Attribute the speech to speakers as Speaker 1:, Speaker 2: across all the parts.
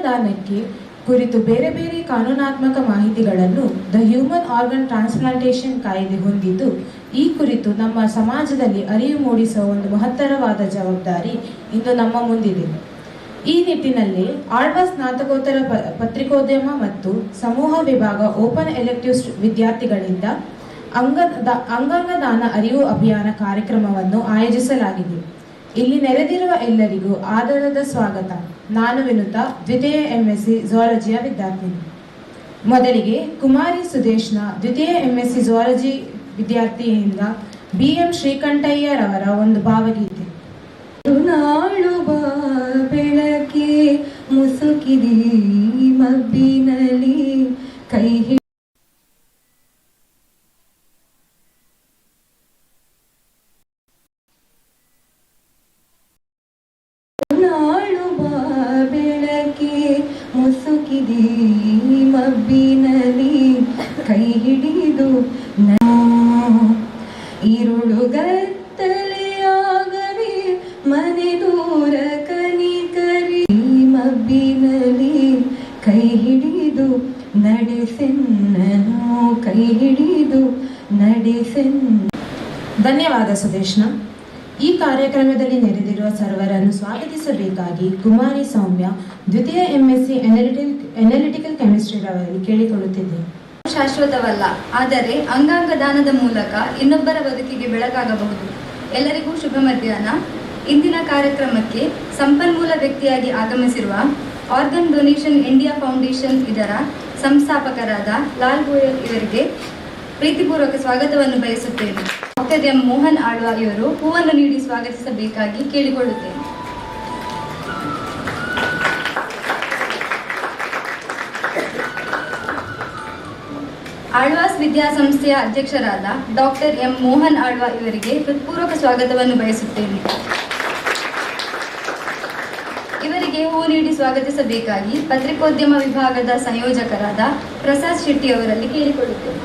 Speaker 1: ದಾನಕ್ಕೆ ಕುರಿತು ಬೇರೆ ಬೇರೆ ಕಾನೂನಾತ್ಮಕ ಮಾಹಿತಿಗಳನ್ನು ದ ಹ್ಯೂಮನ್ ಆರ್ಗನ್ ಟ್ರಾನ್ಸ್ಪ್ಲಾಂಟೇಷನ್ ಕಾಯ್ದೆ ಹೊಂದಿದ್ದು, ಈ ಕುರಿತು ನಮ್ಮ ಸಮಾಜದಲ್ಲಿ ಅರಿವು ಮೂಡಿಸುವ ಒಂದು ಮಹತ್ತರವಾದ ಜವಾಬ್ದಾರಿ ಇಂದು ನಮ್ಮ ಮುಂದಿದೆ. ಈ ನಿಟ್ಟಿನಲ್ಲಿ ಆಳ್ವಾಸ್ ಸ್ನಾತಕೋತ್ತರ ಪತ್ರಿಕೋದ್ಯಮ ಮತ್ತು ಸಮೂಹ ವಿಭಾಗ ಓಪನ್ ಎಲೆಕ್ಟಿವ್ ವಿದ್ಯಾರ್ಥಿಗಳಿಂದ ಅಂಗಾಂಗ ದಾನ ಅರಿವು ಅಭಿಯಾನ ಕಾರ್ಯಕ್ರಮವನ್ನು ಆಯೋಜಿಸಲಾಗಿದೆ. ಇಲ್ಲಿ ನೆರೆದಿರುವ ಎಲ್ಲರಿಗೂ ಆದರದ ಸ್ವಾಗತ. ನಾನು ವಿನುತಾ, ದ್ವಿತೀಯ MSc ಝುವಾಲಜಿಯ ವಿದ್ಯಾರ್ಥಿನಿ. ಮೊದಲಿಗೆ ಕುಮಾರಿ ಸುದೇಶ್ನ ದ್ವಿತೀಯ MSc ಝುವಾಲಜಿ ವಿದ್ಯಾರ್ಥಿಯಿಂದ BM ಶ್ರೀಕಂಠಯ್ಯರವರ ಒಂದು ಭಾವಗೀತೆ.
Speaker 2: ಬೆಳಕೆ ಮುಸುಕಿದಿ ಮಬ್ಬಿನಲ್ಲಿ ಕೈ ಮುಸುಕಿದಿ ಮಬ್ಬಿನಲ್ಲಿ ಕೈ ಹಿಡಿದು ಇರುಳುಗತ್ತಲೆಯಾಗಲಿ ಮನೆ ದೂರ ಕನಿಕರಿ ಮಬ್ಬಿನಲ್ಲಿ ಕೈ ಹಿಡಿದು ನಡೆಸೆನ್ನನು ಕೈ ಹಿಡಿದು ನಡೆಸೆನ್ನ.
Speaker 1: ಧನ್ಯವಾದ ಸುದೇಶ್ನ. ಈ ಕಾರ್ಯಕ್ರಮದಲ್ಲಿ ನೆರೆದಿರುವ ಸರ್ವರನ್ನು ಸ್ವಾಗತಿಸಬೇಕಾಗಿ ಕುಮಾರಿ ಸೌಮ್ಯ ದ್ವಿತೀಯ MSc ಅನಾಲಿಟಿಕಲ್ ಕೆಮಿಸ್ಟ್ರಿ ರವರಲ್ಲಿ ಕೇಳಿಕೊಳ್ಳುತ್ತಿದ್ದೆ.
Speaker 3: ಶಾಶ್ವತವಲ್ಲ, ಆದರೆ ಅಂಗಾಂಗ ದಾನದ ಮೂಲಕ ಇನ್ನೊಬ್ಬರ ಬದುಕಿಗೆ ಬೆಳಕಾಗಬಹುದು. ಎಲ್ಲರಿಗೂ ಶುಭ ಮಧ್ಯಾಹ್ನ. ಇಂದಿನ ಕಾರ್ಯಕ್ರಮಕ್ಕೆ ಸಂಪನ್ಮೂಲ ವ್ಯಕ್ತಿಯಾಗಿ ಆಗಮಿಸಿರುವ ಆರ್ಗನ್ ಡೊನೇಷನ್ ಇಂಡಿಯಾ ಫೌಂಡೇಶನ್ ಇದರ ಸಂಸ್ಥಾಪಕರಾದ ಲಾಲ್ ಗೋಯಲ್ ಇವರಿಗೆ ಪ್ರೀತಿಪೂರ್ವಕ ಸ್ವಾಗತವನ್ನು ಬಯಸುತ್ತೇನೆ. ಡಾಕ್ಟರ್ ಎಂ ಮೋಹನ್ ಆಳ್ವಾ ಇವರು ಹೂವನ್ನು ನೀಡಿ ಸ್ವಾಗತಿಸಬೇಕಾಗಿ ಕೇಳಿಕೊಳ್ಳುತ್ತೇನೆ. ಆಳ್ವಾಸ್ ವಿದ್ಯಾಸಂಸ್ಥೆಯ ಅಧ್ಯಕ್ಷರಾದ ಡಾಕ್ಟರ್ ಎಂ ಮೋಹನ್ ಆಳ್ವಾ ಇವರಿಗೆ ಹೃತ್ಪೂರ್ವಕ ಸ್ವಾಗತವನ್ನು ಬಯಸುತ್ತೇನೆ. ಇವರಿಗೆ ಹೂ ನೀಡಿ ಸ್ವಾಗತಿಸಬೇಕಾಗಿ ಪತ್ರಿಕೋದ್ಯಮ ವಿಭಾಗದ ಸಂಯೋಜಕರಾದ ಪ್ರಸಾದ್ ಶೆಟ್ಟಿ ಅವರಲ್ಲಿ ಕೇಳಿಕೊಳ್ಳುತ್ತೇನೆ.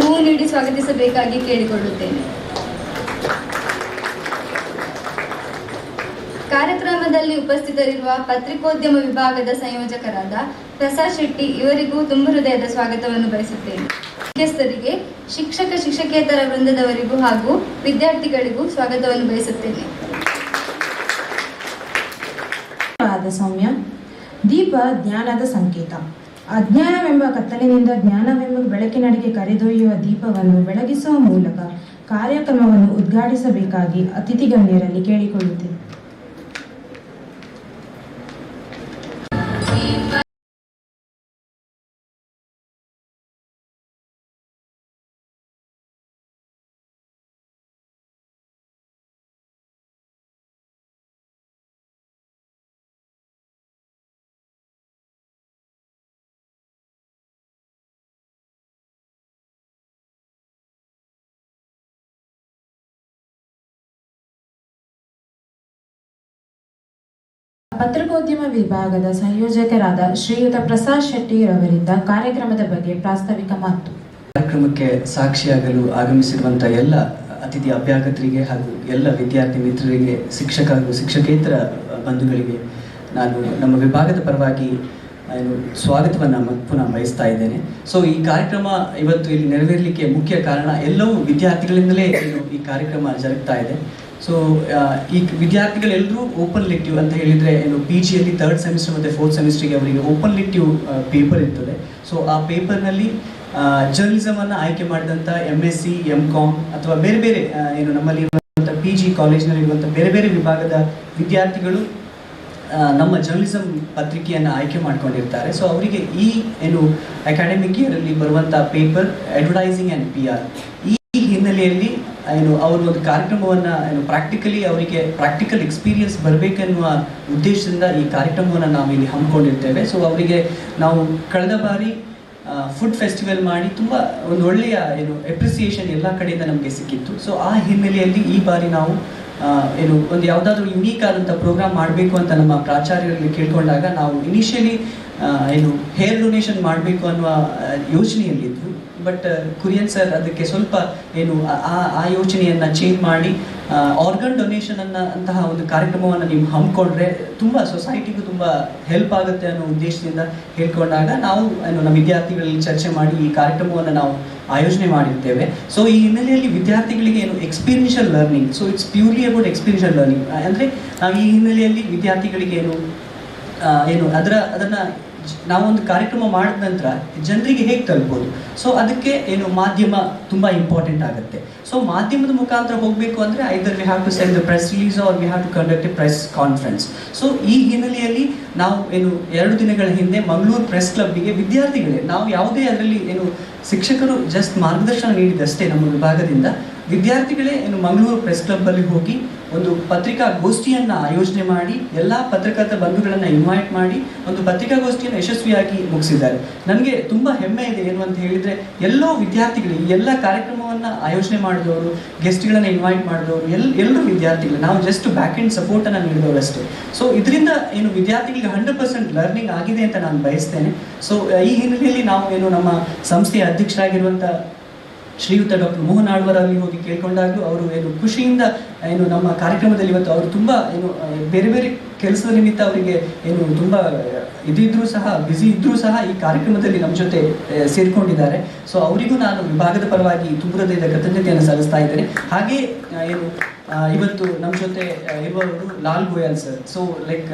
Speaker 3: ಹೂ ನೀಡಿ ಸ್ವಾಗತಿಸಬೇಕಾಗಿ ಕೇಳಿಕೊಳ್ಳುತ್ತೇನೆ. ಕಾರ್ಯಕ್ರಮದಲ್ಲಿ ಉಪಸ್ಥಿತರಿರುವ ಪತ್ರಿಕೋದ್ಯಮ ವಿಭಾಗದ ಸಂಯೋಜಕರಾದ ಪ್ರಸಾದ್ ಶೆಟ್ಟಿ ಇವರಿಗೂ ತುಂಬ ಹೃದಯದ ಸ್ವಾಗತವನ್ನು ಬಯಸುತ್ತೇನೆ. ಮುಖ್ಯಸ್ಥರಿಗೆ, ಶಿಕ್ಷಕೇತರ ವೃಂದದವರಿಗೂ ಹಾಗೂ ವಿದ್ಯಾರ್ಥಿಗಳಿಗೂ ಸ್ವಾಗತವನ್ನು ಬಯಸುತ್ತೇನೆ.
Speaker 1: ಸೌಮ್ಯ. ದೀಪ ಜ್ಞಾನದ ಸಂಕೇತ. ಅಜ್ಞಾನವೆಂಬ ಕತ್ತಲಿನಿಂದ ಜ್ಞಾನವೆಂಬ ಬೆಳಕಿನಡೆಗೆ ಕರೆದೊಯ್ಯುವ ದೀಪವನ್ನು ಬೆಳಗಿಸುವ ಮೂಲಕ ಕಾರ್ಯಕ್ರಮವನ್ನು ಉದ್ಘಾಟಿಸಬೇಕಾಗಿ ಅತಿಥಿ ಗಣ್ಯರಲ್ಲಿ ಕೇಳಿಕೊಳ್ಳುತ್ತೇನೆ. ಪತ್ರಿಕೋದ್ಯಮ ವಿಭಾಗದ ಸಂಯೋಜಕರಾದ ಶ್ರೀಯುತ ಪ್ರಸಾದ್ ಶೆಟ್ಟಿ ರವರಿಂದ ಕಾರ್ಯಕ್ರಮದ ಬಗ್ಗೆ ಪ್ರಾಸ್ತಾವಿಕ ಮಾತು.
Speaker 4: ಕಾರ್ಯಕ್ರಮಕ್ಕೆ ಸಾಕ್ಷಿಯಾಗಲು ಆಗಮಿಸಿರುವಂತಹ ಎಲ್ಲ ಅತಿಥಿ ಅಭ್ಯಾಗತರಿಗೆ ಹಾಗೂ ಎಲ್ಲ ವಿದ್ಯಾರ್ಥಿ ಮಿತ್ರರಿಗೆ, ಶಿಕ್ಷಕ ಹಾಗೂ ಶಿಕ್ಷಕೇತರ ಬಂಧುಗಳಿಗೆ ನಾನು ನಮ್ಮ ವಿಭಾಗದ ಪರವಾಗಿ ಸ್ವಾಗತವನ್ನು ಪುನಃ ಬಯಸ್ತಾ ಇದ್ದೇನೆ. ಸೊ ಈ ಕಾರ್ಯಕ್ರಮ ಇವತ್ತು ಇಲ್ಲಿ ನೆರವೇರಲಿಕ್ಕೆ ಮುಖ್ಯ ಕಾರಣ ಎಲ್ಲವೂ ವಿದ್ಯಾರ್ಥಿಗಳಿಂದಲೇ ಈ ಕಾರ್ಯಕ್ರಮ ಜರುಗ್ತಾ ಇದೆ. ಸೊ ಈ ವಿದ್ಯಾರ್ಥಿಗಳೆಲ್ಲರೂ ಓಪನ್ ಲೆಕ್ಟಿವ್ ಅಂತ ಹೇಳಿದರೆ PGಯಲ್ಲಿ 3rd ಸೆಮಿಸ್ಟರ್ ಮತ್ತು 4th ಸೆಮಿಸ್ಟರ್ಗೆ ಅವರಿಗೆ ಓಪನ್ ಲೆಕ್ಟಿವ್ ಪೇಪರ್ ಇರ್ತದೆ. ಸೊ ಆ ಪೇಪರ್ನಲ್ಲಿ ಜರ್ನಲಿಸಮನ್ನು ಆಯ್ಕೆ ಮಾಡಿದಂಥ MSc MCom ಅಥವಾ ಬೇರೆ ಬೇರೆ ನಮ್ಮಲ್ಲಿ ಇರುವಂಥ PG ಕಾಲೇಜ್ನಲ್ಲಿರುವಂಥ ಬೇರೆ ಬೇರೆ ವಿಭಾಗದ ವಿದ್ಯಾರ್ಥಿಗಳು ನಮ್ಮ ಜರ್ನಲಿಸಮ್ ಪತ್ರಿಕೆಯನ್ನು ಆಯ್ಕೆ ಮಾಡ್ಕೊಂಡಿರ್ತಾರೆ. ಸೊ ಅವರಿಗೆ ಈ ಅಕಾಡೆಮಿಕ್ ಇಯರಲ್ಲಿ ಬರುವಂಥ ಪೇಪರ್ ಅಡ್ವರ್ಟೈಸಿಂಗ್ ಆ್ಯಂಡ್ PR ಈ ಹಿನ್ನೆಲೆಯಲ್ಲಿ ಅವರು ಒಂದು ಕಾರ್ಯಕ್ರಮವನ್ನು ಪ್ರಾಕ್ಟಿಕಲಿ ಅವರಿಗೆ ಪ್ರಾಕ್ಟಿಕಲ್ ಎಕ್ಸ್ಪೀರಿಯನ್ಸ್ ಬರಬೇಕೆನ್ನುವ ಉದ್ದೇಶದಿಂದ ಈ ಕಾರ್ಯಕ್ರಮವನ್ನು ನಾವು ಇಲ್ಲಿ ಹಮ್ಮಿಕೊಂಡಿರ್ತೇವೆ. ಸೊ ಅವರಿಗೆ ನಾವು ಕಳೆದ ಬಾರಿ ಫುಡ್ ಫೆಸ್ಟಿವಲ್ ಮಾಡಿ ತುಂಬ ಒಂದು ಒಳ್ಳೆಯ ಎಪ್ರಿಸಿಯೇಷನ್ ಎಲ್ಲ ಕಡೆಯಿಂದ ನಮಗೆ ಸಿಕ್ಕಿತ್ತು. ಸೊ ಆ ಹಿನ್ನೆಲೆಯಲ್ಲಿ ಈ ಬಾರಿ ನಾವು ಒಂದು ಯಾವುದಾದ್ರೂ ಯುನೀಕ್ ಆದಂಥ ಪ್ರೋಗ್ರಾಮ್ ಮಾಡಬೇಕು ಅಂತ ನಮ್ಮ ಪ್ರಾಚಾರ್ಯರಲ್ಲಿ ಕೇಳ್ಕೊಂಡಾಗ ನಾವು ಇನಿಷಿಯಲಿ ಹೇರ್ ಡೊನೇಷನ್ ಮಾಡಬೇಕು ಅನ್ನುವ ಯೋಚನೆಯಲ್ಲಿದ್ದರು. ಬಟ್ ಕುರಿಯನ್ ಸರ್ ಅದಕ್ಕೆ ಸ್ವಲ್ಪ ಏನು ಆ ಯೋಚನೆಯನ್ನು ಚೇಂಜ್ ಮಾಡಿ ಆರ್ಗನ್ ಡೊನೇಷನ್ ಅಂತಹ ಒಂದು ಕಾರ್ಯಕ್ರಮವನ್ನು ನೀವು ಹಮ್ಮಿಕೊಂಡ್ರೆ ತುಂಬ ಸೊಸೈಟಿಗೂ ತುಂಬ ಹೆಲ್ಪ್ ಆಗುತ್ತೆ ಅನ್ನೋ ಉದ್ದೇಶದಿಂದ ಹೇಳ್ಕೊಂಡಾಗ ನಾವು ನಮ್ಮ ವಿದ್ಯಾರ್ಥಿಗಳಲ್ಲಿ ಚರ್ಚೆ ಮಾಡಿ ಈ ಕಾರ್ಯಕ್ರಮವನ್ನು ನಾವು ಆಯೋಜನೆ ಮಾಡಿರ್ತೇವೆ. ಸೊ ಈ ಹಿನ್ನೆಲೆಯಲ್ಲಿ ವಿದ್ಯಾರ್ಥಿಗಳಿಗೆ ಏನು experiential learning, so it's purely about experiential learning. ಅಂದರೆ ಈ ಹಿನ್ನೆಲೆಯಲ್ಲಿ ವಿದ್ಯಾರ್ಥಿಗಳಿಗೆ ಏನು ಅದನ್ನು ನಾವೊಂದು ಕಾರ್ಯಕ್ರಮ ಮಾಡಿದ ನಂತರ ಜನರಿಗೆ ಹೇಗೆ ತಲುಪೋದು, ಸೊ ಅದಕ್ಕೆ ಏನು ಮಾಧ್ಯಮ ತುಂಬ ಇಂಪಾರ್ಟೆಂಟ್ ಆಗುತ್ತೆ. ಸೊ ಮಾಧ್ಯಮದ ಮುಖಾಂತರ ಹೋಗಬೇಕು ಅಂದರೆ either we have to send the press release or we have to conduct a press conference. So ಈ ಹಿನ್ನೆಲೆಯಲ್ಲಿ ನಾವು 2 ದಿನಗಳ ಹಿಂದೆ ಮಂಗಳೂರು ಪ್ರೆಸ್ ಕ್ಲಬ್ಗೆ ವಿದ್ಯಾರ್ಥಿಗಳೇ, ನಾವು ಯಾವುದೇ ಅದರಲ್ಲಿ ಶಿಕ್ಷಕರು ಜಸ್ಟ್ ಮಾರ್ಗದರ್ಶನ ನೀಡಿದಷ್ಟೇ ನಮ್ಮ ವಿಭಾಗದಿಂದ ವಿದ್ಯಾರ್ಥಿಗಳೇ ಮಂಗಳೂರು ಪ್ರೆಸ್ ಕ್ಲಬ್ಬಲ್ಲಿ ಹೋಗಿ ಒಂದು ಪತ್ರಿಕಾಗೋಷ್ಠಿಯನ್ನು ಆಯೋಜನೆ ಮಾಡಿ ಎಲ್ಲ ಪತ್ರಕರ್ತ ಬಂಧುಗಳನ್ನು ಇನ್ವೈಟ್ ಮಾಡಿ ಒಂದು ಪತ್ರಿಕಾಗೋಷ್ಠಿಯನ್ನು ಯಶಸ್ವಿಯಾಗಿ ಮುಗಿಸಿದ್ದಾರೆ. ನನಗೆ ತುಂಬ ಹೆಮ್ಮೆ ಇದೆ. ಏನು ಅಂತ ಹೇಳಿದರೆ ಎಲ್ಲೋ ವಿದ್ಯಾರ್ಥಿಗಳು ಈ ಎಲ್ಲ ಕಾರ್ಯಕ್ರಮವನ್ನು ಆಯೋಜನೆ ಮಾಡಿದವರು, ಗೆಸ್ಟ್ಗಳನ್ನು ಇನ್ವೈಟ್ ಮಾಡಿದವರು ಎಲ್ಲರೂ ವಿದ್ಯಾರ್ಥಿಗಳು. ನಾವು ಜಸ್ಟ್ ಬ್ಯಾಕ್ ಎಂಡ್ ಸಪೋರ್ಟನ್ನು ನೀಡಿದವರು ಅಷ್ಟೇ. ಸೊ ಇದರಿಂದ ವಿದ್ಯಾರ್ಥಿಗಳಿಗೆ 100% ಲರ್ನಿಂಗ್ ಆಗಿದೆ ಅಂತ ನಾನು ಬಯಸ್ತೇನೆ. ಸೊ ಈ ಹಿನ್ನೆಲೆಯಲ್ಲಿ ನಾವು ನಮ್ಮ ಸಂಸ್ಥೆಯ ಅಧ್ಯಕ್ಷರಾಗಿರುವಂಥ ಶ್ರೀಯುತ ಡಾಕ್ಟರ್ ಮೋಹನ್ ಆಳ್ವರ್ ಅವರಿಗೆ ಹೋಗಿ ಕೇಳ್ಕೊಂಡಾಗಲೂ ಅವರು ಖುಷಿಯಿಂದ ನಮ್ಮ ಕಾರ್ಯಕ್ರಮದಲ್ಲಿ ಇವತ್ತು ಅವರು ತುಂಬ ಬೇರೆ ಬೇರೆ ಕೆಲಸದ ನಿಮಿತ್ತ ಅವರಿಗೆ ತುಂಬ ಇದಿದ್ರೂ ಸಹ ಬ್ಯುಸಿ ಇದ್ರೂ ಸಹ ಈ ಕಾರ್ಯಕ್ರಮದಲ್ಲಿ ನಮ್ಮ ಜೊತೆ ಸೇರಿಕೊಂಡಿದ್ದಾರೆ. ಸೊ ಅವರಿಗೂ ನಾನು ವಿಭಾಗದ ಪರವಾಗಿ ತುಂಬ ಹೃದಯದ ಕೃತಜ್ಞತೆಯನ್ನು ಸಲ್ಲಿಸ್ತಾ ಇದ್ದೇನೆ. ಹಾಗೆ ಇವತ್ತು ನಮ್ಮ ಜೊತೆ ಇರುವವರು Lal Goyal sir. So like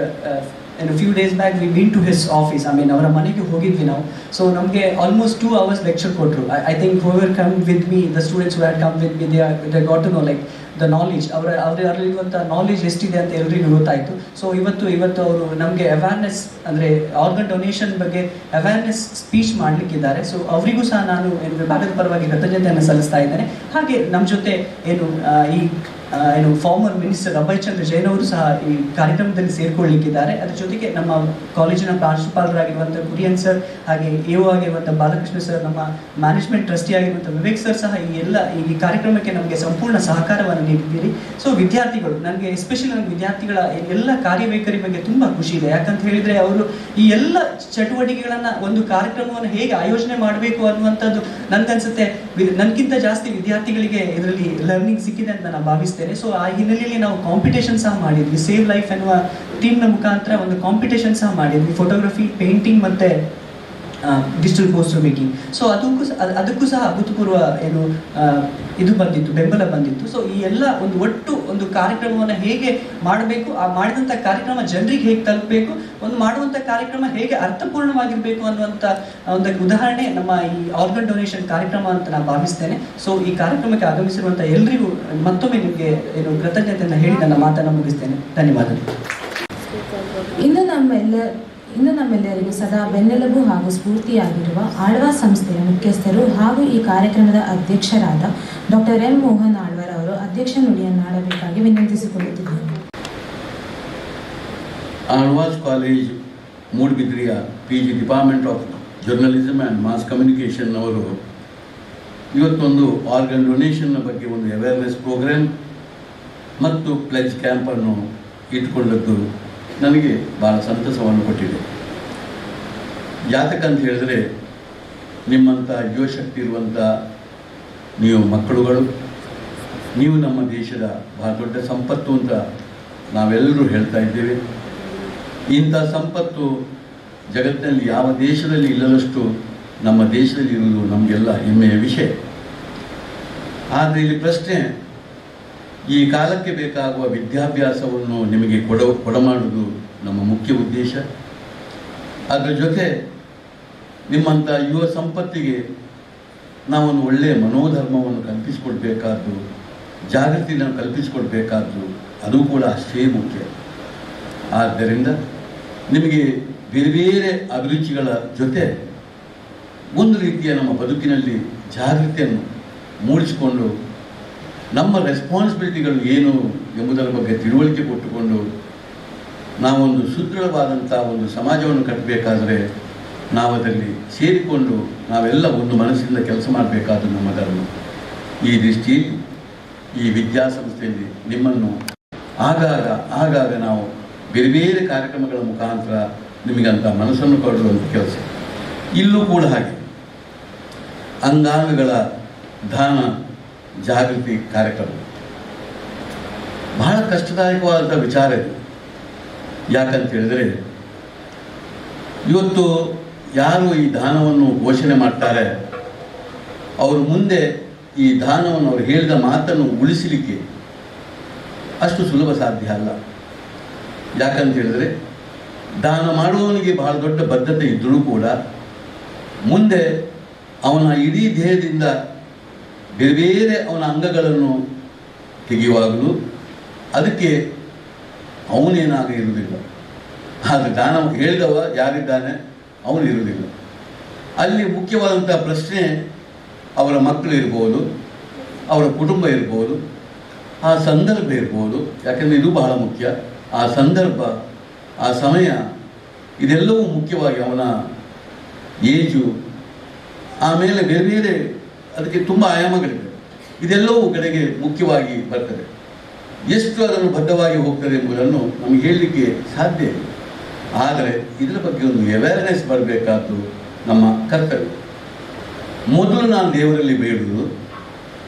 Speaker 4: few days back we been to his office. ಅವರ ಮನೆಗೆ ಹೋಗಿದ್ವಿ ನಾವು. ಸೊ ನಮಗೆ ಆಲ್ಮೋಸ್ಟ್ 2 hours ಲೆಕ್ಚರ್ ಕೊಟ್ಟರು. I think whoever come with me, the students who had come with me, they got to know like the knowledge, ಅವರಲ್ಲಿರುವಂಥ knowledge ಎಷ್ಟಿದೆ ಅಂತ ಎಲ್ರಿಗೂ ಗೊತ್ತಾಯಿತು. ಸೊ ಇವತ್ತು ಅವರು ನಮಗೆ ಅವೇರ್ನೆಸ್ ಅಂದರೆ ಆರ್ಗನ್ ಡೊನೇಷನ್ ಬಗ್ಗೆ ಅವೇರ್ನೆಸ್ ಸ್ಪೀಚ್ ಮಾಡಲಿಕ್ಕಿದ್ದಾರೆ. ಸೊ ಅವರಿಗೂ ಸಹ ನಾನು ವಿಭಾಗದ ಪರವಾಗಿ ಕೃತಜ್ಞತೆಯನ್ನು ಸಲ್ಲಿಸ್ತಾ ಇದ್ದೇನೆ. ಹಾಗೆ ನಮ್ಮ ಜೊತೆ ಈ ಫಾರ್ಮರ್ ಮಿನಿಸ್ಟರ್ ಅಭಯ್ ಚಂದ್ರ ಜೈನ್ ಅವರು ಸಹ ಈ ಕಾರ್ಯಕ್ರಮದಲ್ಲಿ ಸೇರ್ಕೊಳ್ಳಿಕ್ಕಿದ್ದಾರೆ. ಅದರ ಜೊತೆಗೆ ನಮ್ಮ ಕಾಲೇಜಿನ ಪ್ರಾಂಶುಪಾಲರಾಗಿರುವಂಥ ಕುರಿಯನ್ ಸರ್, ಹಾಗೆ ಎಒ ಆಗಿರುವಂಥ ಬಾಲಕೃಷ್ಣ ಸರ್, ನಮ್ಮ ಮ್ಯಾನೇಜ್ಮೆಂಟ್ ಟ್ರಸ್ಟಿ ಆಗಿರುವಂಥ ವಿವೇಕ್ ಸರ್ ಸಹ ಈ ಕಾರ್ಯಕ್ರಮಕ್ಕೆ ನಮಗೆ ಸಂಪೂರ್ಣ ಸಹಕಾರವನ್ನು ನೀಡಿದ್ದೀರಿ. ಸೊ ವಿದ್ಯಾರ್ಥಿಗಳು ಎಸ್ಪೆಷಲಿ ನನಗೆ ವಿದ್ಯಾರ್ಥಿಗಳ ಎಲ್ಲ ಕಾರ್ಯವೈಖರಿ ಬಗ್ಗೆ ತುಂಬ ಖುಷಿ ಇದೆ. ಯಾಕಂತ ಹೇಳಿದರೆ ಅವರು ಈ ಎಲ್ಲ ಚಟುವಟಿಕೆಗಳನ್ನು ಒಂದು ಕಾರ್ಯಕ್ರಮವನ್ನು ಹೇಗೆ ಆಯೋಜನೆ ಮಾಡಬೇಕು ಅನ್ನುವಂಥದ್ದು ನನಗನ್ಸುತ್ತೆ ನನಗಿಂತ ಜಾಸ್ತಿ ವಿದ್ಯಾರ್ಥಿಗಳಿಗೆ ಇದರಲ್ಲಿ ಲರ್ನಿಂಗ್ ಸಿಕ್ಕಿದೆ ಅಂತ ನಾನು ಭಾವಿಸ್ತೇನೆ. ಸೊ ಆ ಹಿನ್ನೆಲೆಯಲ್ಲಿ ನಾವು ಕಾಂಪಿಟೇಷನ್ ಸಹ ಮಾಡಿದ್ವಿ. ಸೇವ್ ಲೈಫ್ ಎನ್ನುವ ಟೀಮ್ನ ಮುಖಾಂತರ ಒಂದು ಕಾಂಪಿಟೇಷನ್ ಸಹ ಮಾಡಿದ್ವಿ, ಫೋಟೋಗ್ರಫಿ, ಪೇಂಟಿಂಗ್ ಮತ್ತು ಡಿಜಿಟಲ್ ಪೋಸ್ಟರ್ ಮೇಕಿಂಗ್. ಸೊ ಅದಕ್ಕೂ ಸಹ ಅಭೂತಪೂರ್ವ ಇದು ಬಂದಿತ್ತು, ಬೆಂಬಲ ಬಂದಿತ್ತು. ಸೊ ಈ ಎಲ್ಲ ಒಂದು ಕಾರ್ಯಕ್ರಮವನ್ನು ಹೇಗೆ ಮಾಡಬೇಕು, ಆ ಮಾಡಿದಂಥ ಕಾರ್ಯಕ್ರಮ ಜನರಿಗೆ ಹೇಗೆ ತಲುಪಬೇಕು, ಮಾಡುವಂಥ ಕಾರ್ಯಕ್ರಮ ಹೇಗೆ ಅರ್ಥಪೂರ್ಣವಾಗಿರಬೇಕು ಅನ್ನುವಂಥ ಒಂದು ಉದಾಹರಣೆ ನಮ್ಮ ಈ ಆರ್ಗನ್ ಡೊನೇಷನ್ ಕಾರ್ಯಕ್ರಮ ಅಂತ ನಾನು ಭಾವಿಸ್ತೇನೆ. ಸೊ ಈ ಕಾರ್ಯಕ್ರಮಕ್ಕೆ ಆಗಮಿಸಿರುವಂಥ ಎಲ್ಲರಿಗೂ ಮತ್ತೊಮ್ಮೆ ನಿಮಗೆ ಕೃತಜ್ಞತೆಯನ್ನು ಹೇಳಿ ನನ್ನ ಮಾತನ್ನು ಮುಗಿಸ್ತೇನೆ. ಧನ್ಯವಾದಗಳು.
Speaker 1: ಇನ್ನು ನಮ್ಮೆಲ್ಲರಿಗೂ ಸದಾ ಬೆನ್ನೆಲುಬು ಹಾಗೂ ಸ್ಫೂರ್ತಿಯಾಗಿರುವ ಆಳ್ವಾಸ್ ಸಂಸ್ಥೆಯ ಮುಖ್ಯಸ್ಥರು ಹಾಗೂ ಈ ಕಾರ್ಯಕ್ರಮದ ಅಧ್ಯಕ್ಷರಾದ ಡಾಕ್ಟರ್ ಎಂ ಮೋಹನ್ ಆಳ್ವರ್ ಅವರು ಅಧ್ಯಕ್ಷ ನುಡಿಯನ್ನಾಡಬೇಕಾಗಿ ವಿನಂತಿಸಿಕೊಳ್ಳುತ್ತಿದ್ದಾರೆ.
Speaker 5: Alva'S ಕಾಲೇಜ್ ಮೂಡಬಿದ್ರಿಯ PG department of journalism and mass communication ಅವರು ಇವತ್ತೊಂದು ಆರ್ಗನ್ ಡೊನೇಷನ್ನ ಬಗ್ಗೆ ಒಂದು ಅವೇರ್ನೆಸ್ ಪ್ರೋಗ್ರಾಮ್ ಮತ್ತು ಪ್ಲೆಜ್ ಕ್ಯಾಂಪನ್ನು ಇಟ್ಕೊಂಡದ್ದು ನನಗೆ ಭಾಳ ಸಂತಸವನ್ನು ಕೊಟ್ಟಿದೆ. ಯಾತಕ್ಕಂತ ಹೇಳಿದ್ರೆ ನಿಮ್ಮಂಥ ಯುವಶಕ್ತಿ ಇರುವಂಥ ನೀವು ಮಕ್ಕಳುಗಳು, ನೀವು ನಮ್ಮ ದೇಶದ ಬಹಳ ದೊಡ್ಡ ಸಂಪತ್ತು ಅಂತ ನಾವೆಲ್ಲರೂ ಹೇಳ್ತಾ ಇದ್ದೇವೆ. ಇಂಥ ಸಂಪತ್ತು ಜಗತ್ತಿನಲ್ಲಿ ಯಾವ ದೇಶದಲ್ಲಿ ಇಲ್ಲದಷ್ಟು ನಮ್ಮ ದೇಶದಲ್ಲಿ ಇರುವುದು ನಮಗೆಲ್ಲ ಹೆಮ್ಮೆಯ ವಿಷಯ. ಆದರೆ ಇಲ್ಲಿ ಪ್ರಶ್ನೆ, ಈ ಕಾಲಕ್ಕೆ ಬೇಕಾಗುವ ವಿದ್ಯಾಭ್ಯಾಸವನ್ನು ನಿಮಗೆ ಕೊಡಮಾಡುವುದು ನಮ್ಮ ಮುಖ್ಯ ಉದ್ದೇಶ. ಅದರ ಜೊತೆ ನಿಮ್ಮಂಥ ಯುವ ಸಂಪತ್ತಿಗೆ ನಾವೊಂದು ಒಳ್ಳೆಯ ಮನೋಧರ್ಮವನ್ನು ಕಲ್ಪಿಸಿಕೊಡ್ಬೇಕಾದ್ದು, ಜಾಗೃತಿಯನ್ನು ಕಲ್ಪಿಸಿಕೊಡ್ಬೇಕಾದ್ದು ಅದು ಕೂಡ ಅಷ್ಟೇ ಮುಖ್ಯ. ಆದ್ದರಿಂದ ನಿಮಗೆ ಬೇರೆ ಬೇರೆ ಅಭಿರುಚಿಗಳ ಜೊತೆ ಒಂದು ರೀತಿಯ ನಮ್ಮ ಬದುಕಿನಲ್ಲಿ ಜಾಗೃತಿಯನ್ನು ಮೂಡಿಸಿಕೊಂಡು ನಮ್ಮ ರೆಸ್ಪಾನ್ಸಿಬಿಲಿಟಿಗಳು ಏನು ಎಂಬುದರ ಬಗ್ಗೆ ತಿಳುವಳಿಕೆ ಕೊಟ್ಟುಕೊಂಡು ನಾವೊಂದು ಸುದೃಢವಾದಂಥ ಒಂದು ಸಮಾಜವನ್ನು ಕಟ್ಟಬೇಕಾದರೆ ನಾವು ಅದರಲ್ಲಿ ಸೇರಿಕೊಂಡು ನಾವೆಲ್ಲ ಒಂದು ಮನಸ್ಸಿಂದ ಕೆಲಸ ಮಾಡಬೇಕಾದ ನಮ್ಮ ಧರ್ಮ. ಈ ದೃಷ್ಟಿಯಲ್ಲಿ ಈ ವಿದ್ಯಾಸಂಸ್ಥೆಯಲ್ಲಿ ನಿಮ್ಮನ್ನು ಆಗಾಗ ನಾವು ಬೇರೆ ಬೇರೆ ಕಾರ್ಯಕ್ರಮಗಳ ಮುಖಾಂತರ ನಿಮಗಂಥ ಮನಸ್ಸನ್ನು ಕೊಡುವಂಥ ಕೆಲಸ. ಇಲ್ಲೂ ಕೂಡ ಹಾಗೆ ಅಂಗಾಂಗಗಳ ದಾನ ಜಾಗೃತಿ ಕಾರ್ಯಕ್ರಮ. ಬಹಳ ಕಷ್ಟದಾಯಕವಾದ ವಿಚಾರ ಇದು. ಯಾಕಂತ ಹೇಳಿದರೆ, ಇವತ್ತು ಯಾರು ಈ ದಾನವನ್ನು ಘೋಷಣೆ ಮಾಡ್ತಾರೆ ಅವರು ಮುಂದೆ ಈ ದಾನವನ್ನು ಅವರು ಹೇಳಿದ ಮಾತನ್ನು ಉಳಿಸಲಿಕ್ಕೆ ಅಷ್ಟು ಸುಲಭ ಸಾಧ್ಯ ಅಲ್ಲ. ಯಾಕಂತ ಹೇಳಿದರೆ, ದಾನ ಮಾಡುವವನಿಗೆ ಬಹಳ ದೊಡ್ಡ ಬದ್ಧತೆ ಇದ್ದರೂ ಕೂಡ ಮುಂದೆ ಅವನ ಇಡೀ ದೇಹದಿಂದ ಬೇರೆ ಬೇರೆ ಅವನ ಅಂಗಗಳನ್ನು ತೆಗೆಯುವಾಗಲೂ ಅದಕ್ಕೆ ಅವನೇನಾಗ ಇರುವುದಿಲ್ಲ. ಆದರೆ ದಾನ ಹೇಳಿದವ ಯಾರಿದ್ದಾನೆ ಅವನು ಇರುವುದಿಲ್ಲ. ಅಲ್ಲಿ ಮುಖ್ಯವಾದಂಥ ಪ್ರಶ್ನೆ ಅವರ ಮಕ್ಕಳು ಇರ್ಬೋದು, ಅವರ ಕುಟುಂಬ ಇರ್ಬೋದು, ಆ ಸಂದರ್ಭ ಇರ್ಬೋದು. ಯಾಕೆಂದರೆ ಇದು ಬಹಳ ಮುಖ್ಯ. ಆ ಸಂದರ್ಭ, ಆ ಸಮಯ, ಇದೆಲ್ಲವೂ ಮುಖ್ಯವಾಗಿ ಅವನ ಏಜು, ಆಮೇಲೆ ಬೇರೆ ಬೇರೆ ಅದಕ್ಕೆ ತುಂಬ ಆಯಾಮಗಳಿವೆ. ಇದೆಲ್ಲವೂ ಕಡೆಗೆ ಮುಖ್ಯವಾಗಿ ಬರ್ತದೆ. ಎಷ್ಟು ಅದನ್ನು ಬದ್ಧವಾಗಿ ಹೋಗ್ತದೆ ಎಂಬುದನ್ನು ನಮಗೆ ಹೇಳಲಿಕ್ಕೆ ಸಾಧ್ಯ ಇಲ್ಲ. ಆದರೆ ಇದರ ಬಗ್ಗೆ ಒಂದು ಅವೇರ್ನೆಸ್ ಬರಬೇಕಾದ್ದು ನಮ್ಮ ಕರ್ತವ್ಯ. ಮೊದಲು ನಾನು ದೇವರಲ್ಲಿ ಬೇಡುವುದು,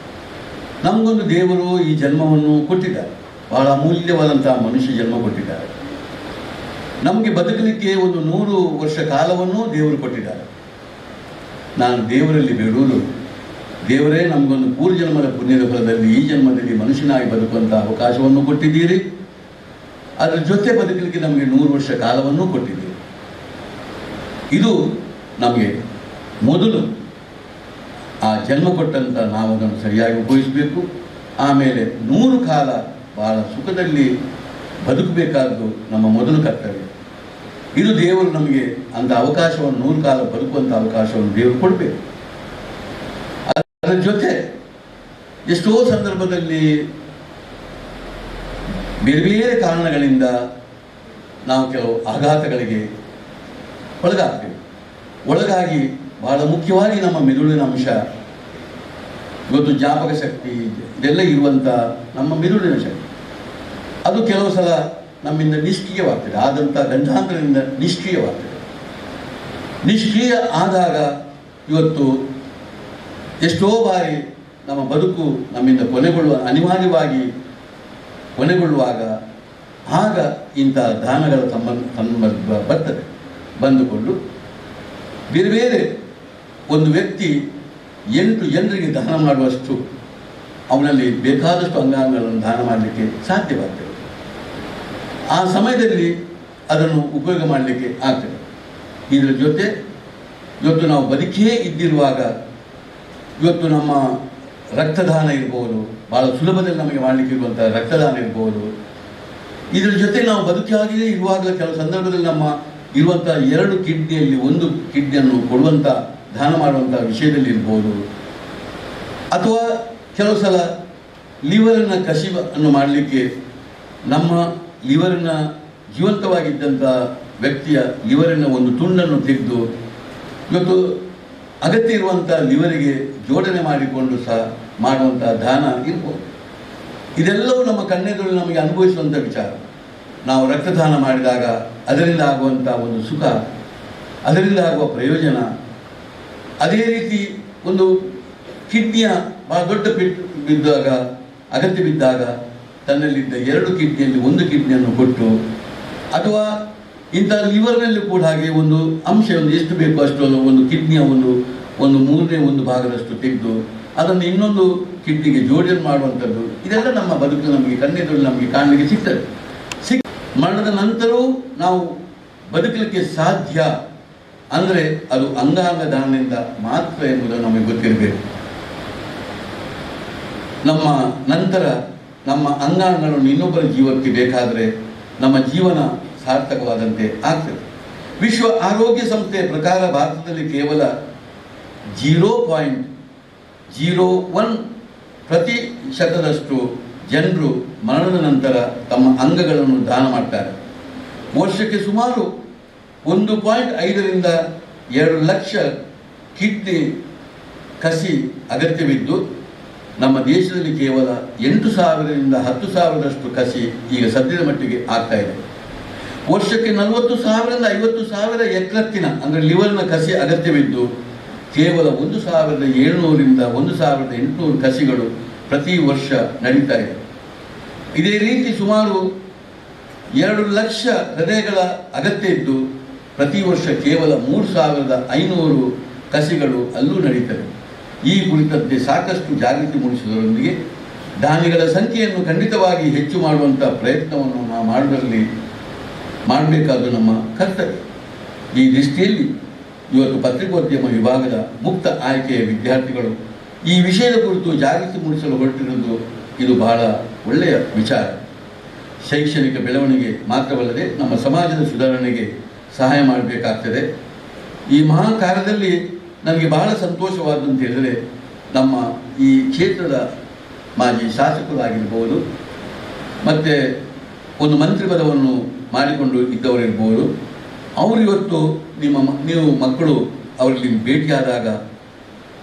Speaker 5: ನಮಗೊಂದು ದೇವರು ಈ ಜನ್ಮವನ್ನು ಕೊಟ್ಟಿದ್ದಾರೆ, ಬಹಳ ಅಮೂಲ್ಯವಾದಂತಹ ಮನುಷ್ಯ ಜನ್ಮ ಕೊಟ್ಟಿದ್ದಾರೆ. ನಮಗೆ ಬದುಕಲಿಕ್ಕೆ ಒಂದು 100 ವರ್ಷ ಕಾಲವನ್ನು ದೇವರು ಕೊಟ್ಟಿದ್ದಾರೆ. ನಾನು ದೇವರಲ್ಲಿ ಬೇಡುವುದು, ದೇವರೇ ನಮಗೊಂದು ಪೂರ್ವಜನ್ಮದ ಪುಣ್ಯದ ಫಲದಲ್ಲಿ ಈ ಜನ್ಮದಲ್ಲಿ ಮನುಷ್ಯನಾಗಿ ಬದುಕುವಂಥ ಅವಕಾಶವನ್ನು ಕೊಟ್ಟಿದ್ದೀರಿ. ಅದರ ಜೊತೆ ಬದುಕಲಿಕ್ಕೆ ನಮಗೆ 100 ವರ್ಷ ಕಾಲವನ್ನು ಕೊಟ್ಟಿದ್ದೀರಿ. ಇದು ನಮಗೆ ಮೊದಲು ಆ ಜನ್ಮ ಕೊಟ್ಟಂಥ ನಾವು ಅದನ್ನು ಸರಿಯಾಗಿ ಉಪಯೋಗಿಸಬೇಕು. ಆಮೇಲೆ 100 ಕಾಲ ಬಹಳ ಸುಖದಲ್ಲಿ ಬದುಕಬೇಕಾದ್ದು ನಮ್ಮ ಮೊದಲು ಕರ್ತವ್ಯ. ಇದು ದೇವರು ನಮಗೆ ಅಂಥ ಅವಕಾಶವನ್ನು 100 ಕಾಲ ಬದುಕುವಂಥ ಅವಕಾಶವನ್ನು ದೇವರು ಕೊಡಬೇಕು. ಅದರ ಜೊತೆ ಎಷ್ಟೋ ಸಂದರ್ಭದಲ್ಲಿ ಬೇರೆ ಬೇರೆ ಕಾರಣಗಳಿಂದ ನಾವು ಕೆಲವು ಆಘಾತಗಳಿಗೆ ಒಳಗಾಗ್ತೇವೆ. ಒಳಗಾಗಿ ಬಹಳ ಮುಖ್ಯವಾಗಿ ನಮ್ಮ ಮೆದುಳಿನ ಅಂಶ, ಇವತ್ತು ಜ್ಞಾಪಕ ಶಕ್ತಿ ಇದೆಲ್ಲ ಇರುವಂಥ ನಮ್ಮ ಮೆದುಳಿನ ಶಕ್ತಿ, ಅದು ಕೆಲವು ಸಲ ನಮ್ಮಿಂದ ನಿಷ್ಕ್ರಿಯವಾಗ್ತದೆ. ಆದಂಥ ಗಂಡಾಂತರದಿಂದ ನಿಷ್ಕ್ರಿಯವಾಗ್ತದೆ. ನಿಷ್ಕ್ರಿಯ ಆದಾಗ ಇವತ್ತು ಎಷ್ಟೋ ಬಾರಿ ನಮ್ಮ ಬದುಕು ನಮ್ಮಿಂದ ಅನಿವಾರ್ಯವಾಗಿ ಕೊನೆಗೊಳ್ಳುವಾಗ ಆಗ ಇಂಥ ದಾನಗಳ ಸಂಬಂಧ ಬರ್ತದೆ. ಬಂದುಕೊಂಡು ಬೇರೆ ಬೇರೆ ಒಂದು ವ್ಯಕ್ತಿ 8 ಜನರಿಗೆ ದಾನ ಮಾಡುವಷ್ಟು ಅವನಲ್ಲಿ ಬೇಕಾದಷ್ಟು ಅಂಗಾಂಗಗಳನ್ನು ದಾನ ಮಾಡಲಿಕ್ಕೆ ಸಾಧ್ಯವಾಗ್ತದೆ. ಆ ಸಮಯದಲ್ಲಿ ಅದನ್ನು ಉಪಯೋಗ ಮಾಡಲಿಕ್ಕೆ ಆಗ್ತದೆ. ಇದರ ಜೊತೆ ಇವತ್ತು ನಾವು ಬದುಕೇ ಇದ್ದಿರುವಾಗ ಇವತ್ತು ನಮ್ಮ ರಕ್ತದಾನ ಇರ್ಬೋದು, ಭಾಳ ಸುಲಭದಲ್ಲಿ ನಮಗೆ ಮಾಡಲಿಕ್ಕೆ ಇರುವಂಥ ರಕ್ತದಾನ ಇರ್ಬೋದು. ಇದರ ಜೊತೆ ನಾವು ಬದುಕಿಯಾಗಿಯೇ ಇರುವಾಗಲೇ ಕೆಲವು ಸಂದರ್ಭದಲ್ಲಿ ನಮ್ಮ ಇರುವಂಥ 2 ಕಿಡ್ನಿಯಲ್ಲಿ 1 ಕಿಡ್ನಿಯನ್ನು ಕೊಡುವಂಥ ದಾನ ಮಾಡುವಂಥ ವಿಷಯದಲ್ಲಿ ಇರ್ಬೋದು. ಅಥವಾ ಕೆಲವು ಸಲ ಲಿವರಿನ ಕಸಿವನ್ನು ಮಾಡಲಿಕ್ಕೆ ನಮ್ಮ ಲಿವರಿನ ಜೀವಂತವಾಗಿದ್ದಂಥ ವ್ಯಕ್ತಿಯ ಲಿವರಿನ ಒಂದು ತುಂಡನ್ನು ತೆಗೆದು ಇವತ್ತು ಅಗತ್ಯ ಇರುವಂಥ ಲಿವರಿಗೆ ಜೋಡಣೆ ಮಾಡಿಕೊಂಡು ಸಹ ಮಾಡುವಂಥ ದಾನ ಇರ್ಬೋದು. ಇದೆಲ್ಲವೂ ನಮ್ಮ ಕಣ್ಣೆದುರು ನಮಗೆ ಅನುಭವಿಸುವಂಥ ವಿಚಾರ. ನಾವು ರಕ್ತದಾನ ಮಾಡಿದಾಗ ಅದರಿಂದ ಆಗುವಂಥ ಒಂದು ಸುಖ, ಅದರಿಂದ ಆಗುವ ಪ್ರಯೋಜನ. ಅದೇ ರೀತಿ ಒಂದು ಕಿಡ್ನಿಯ ಬಹಳ ದೊಡ್ಡ ಬಿದ್ದಾಗ, ಅಗತ್ಯ ಬಿದ್ದಾಗ ತನ್ನಲ್ಲಿದ್ದ 2 ಕಿಡ್ನಿಯಲ್ಲಿ 1 ಕಿಡ್ನಿಯನ್ನು ಕೊಟ್ಟು, ಅಥವಾ ಇಂಥ ಲಿವರ್ನಲ್ಲಿ ಕೂಡ ಹಾಗೆ ಒಂದು ಅಂಶ ಎಷ್ಟು ಬೇಕೋ ಅಷ್ಟು ಒಂದು ಕಿಡ್ನಿಯ ಒಂದು 1/3 ಭಾಗದಷ್ಟು ತೆಗೆದು ಅದನ್ನು ಇನ್ನೊಂದು ಕಿಡ್ನಿಗೆ ಜೋಡಣೆ ಮಾಡುವಂಥದ್ದು. ಇದೆಲ್ಲ ನಮ್ಮ ಬದುಕು ನಮಗೆ ಕಣ್ಣೆದುರು ನಮಗೆ ಕಾಣಲಿಕ್ಕೆ ಸಿಗ್ತದೆ. ಮರಣದ ನಂತರವೂ ನಾವು ಬದುಕಲಿಕ್ಕೆ ಸಾಧ್ಯ ಅಂದರೆ ಅದು ಅಂಗಾಂಗ ದಾನದಿಂದ ಮಾತ್ರ ಎಂಬುದನ್ನು ನಮಗೆ ಗೊತ್ತಿರಬೇಕು. ನಮ್ಮ ನಂತರ ನಮ್ಮ ಅಂಗಾಂಗಗಳನ್ನು ಇನ್ನೊಬ್ಬರ ಜೀವಕ್ಕೆ ಬೇಕಾದರೆ ನಮ್ಮ ಜೀವನ ಸಾರ್ಥಕವಾದಂತೆ ಆಗ್ತದೆ. ವಿಶ್ವ ಆರೋಗ್ಯ ಸಂಸ್ಥೆಯ ಪ್ರಕಾರ ಭಾರತದಲ್ಲಿ ಕೇವಲ 0.01% ಜನರು ಮರಣದ ನಂತರ ತಮ್ಮ ಅಂಗಗಳನ್ನು ದಾನ ಮಾಡ್ತಾರೆ. ವರ್ಷಕ್ಕೆ ಸುಮಾರು 1.5 ರಿಂದ 2 ಲಕ್ಷ ಕಿಡ್ನಿ ಕಸಿ ಅಗತ್ಯವಿದ್ದು, ನಮ್ಮ ದೇಶದಲ್ಲಿ ಕೇವಲ 8,000 ರಿಂದ 10,000 ಕಸಿ ಈಗ ಸದ್ಯದ ಮಟ್ಟಿಗೆ ಆಗ್ತಾ ಇದೆ. ವರ್ಷಕ್ಕೆ 40,000 ರಿಂದ 50,000 ಯಕೃತ್ತಿನ ಅಂದರೆ ಲಿವರ್ನ ಕಸಿ ಅಗತ್ಯವಿದ್ದು, ಕೇವಲ 1700ರಿಂದ 1800 ಕಸಿಗಳು ಪ್ರತಿ ವರ್ಷ ನಡೀತಾ ಇದೆ. ಇದೇ ರೀತಿ ಸುಮಾರು 2 ಲಕ್ಷ ಹೃದಯಗಳ ಅಗತ್ಯ ಇದ್ದು ಪ್ರತಿ ವರ್ಷ ಕೇವಲ 3500 ಕಸಿಗಳು ಅಲ್ಲೂ ನಡೀತವೆ. ಈ ಕುರಿತಂತೆ ಸಾಕಷ್ಟು ಜಾಗೃತಿ ಮೂಡಿಸುವುದರೊಂದಿಗೆ ದಾನಿಗಳ ಸಂಖ್ಯೆಯನ್ನು ಖಂಡಿತವಾಗಿ ಹೆಚ್ಚು ಮಾಡುವಂಥ ಪ್ರಯತ್ನವನ್ನು ನಾವು ಮಾಡಬೇಕಾದ ನಮ್ಮ ಕರ್ತವ್ಯ. ಈ ದೃಷ್ಟಿಯಲ್ಲಿ ಇವತ್ತು ಪತ್ರಿಕೋದ್ಯಮ ವಿಭಾಗದ ಮುಕ್ತ ಆಯ್ಕೆಯ ವಿದ್ಯಾರ್ಥಿಗಳು ಈ ವಿಷಯದ ಕುರಿತು ಜಾಗೃತಿ ಮೂಡಿಸಲು ಹೊರಟಿರುವುದು ಇದು ಬಹಳ ಒಳ್ಳೆಯ ವಿಚಾರ. ಶೈಕ್ಷಣಿಕ ಬೆಳವಣಿಗೆ ಮಾತ್ರವಲ್ಲದೆ ನಮ್ಮ ಸಮಾಜದ ಸುಧಾರಣೆಗೆ ಸಹಾಯ ಮಾಡಬೇಕಾಗ್ತದೆ. ಈ ಮಹಾ ಕಾರ್ಯದಲ್ಲಿ ನನಗೆ ಬಹಳ ಸಂತೋಷವಾದ್ದು ಅಂತ ಹೇಳಿದರೆ, ನಮ್ಮ ಈ ಕ್ಷೇತ್ರದ ಮಾಜಿ ಶಾಸಕರಾಗಿರ್ಬೋದು, ಮತ್ತು ಒಂದು ಮಂತ್ರಿ ಪದವನ್ನು ಮಾಡಿಕೊಂಡು ಇದ್ದವರಿರ್ಬೋದು, ಅವರು ಇವತ್ತು ನೀವು ಮಕ್ಕಳು ಅವರಲ್ಲಿ ಭೇಟಿಯಾದಾಗ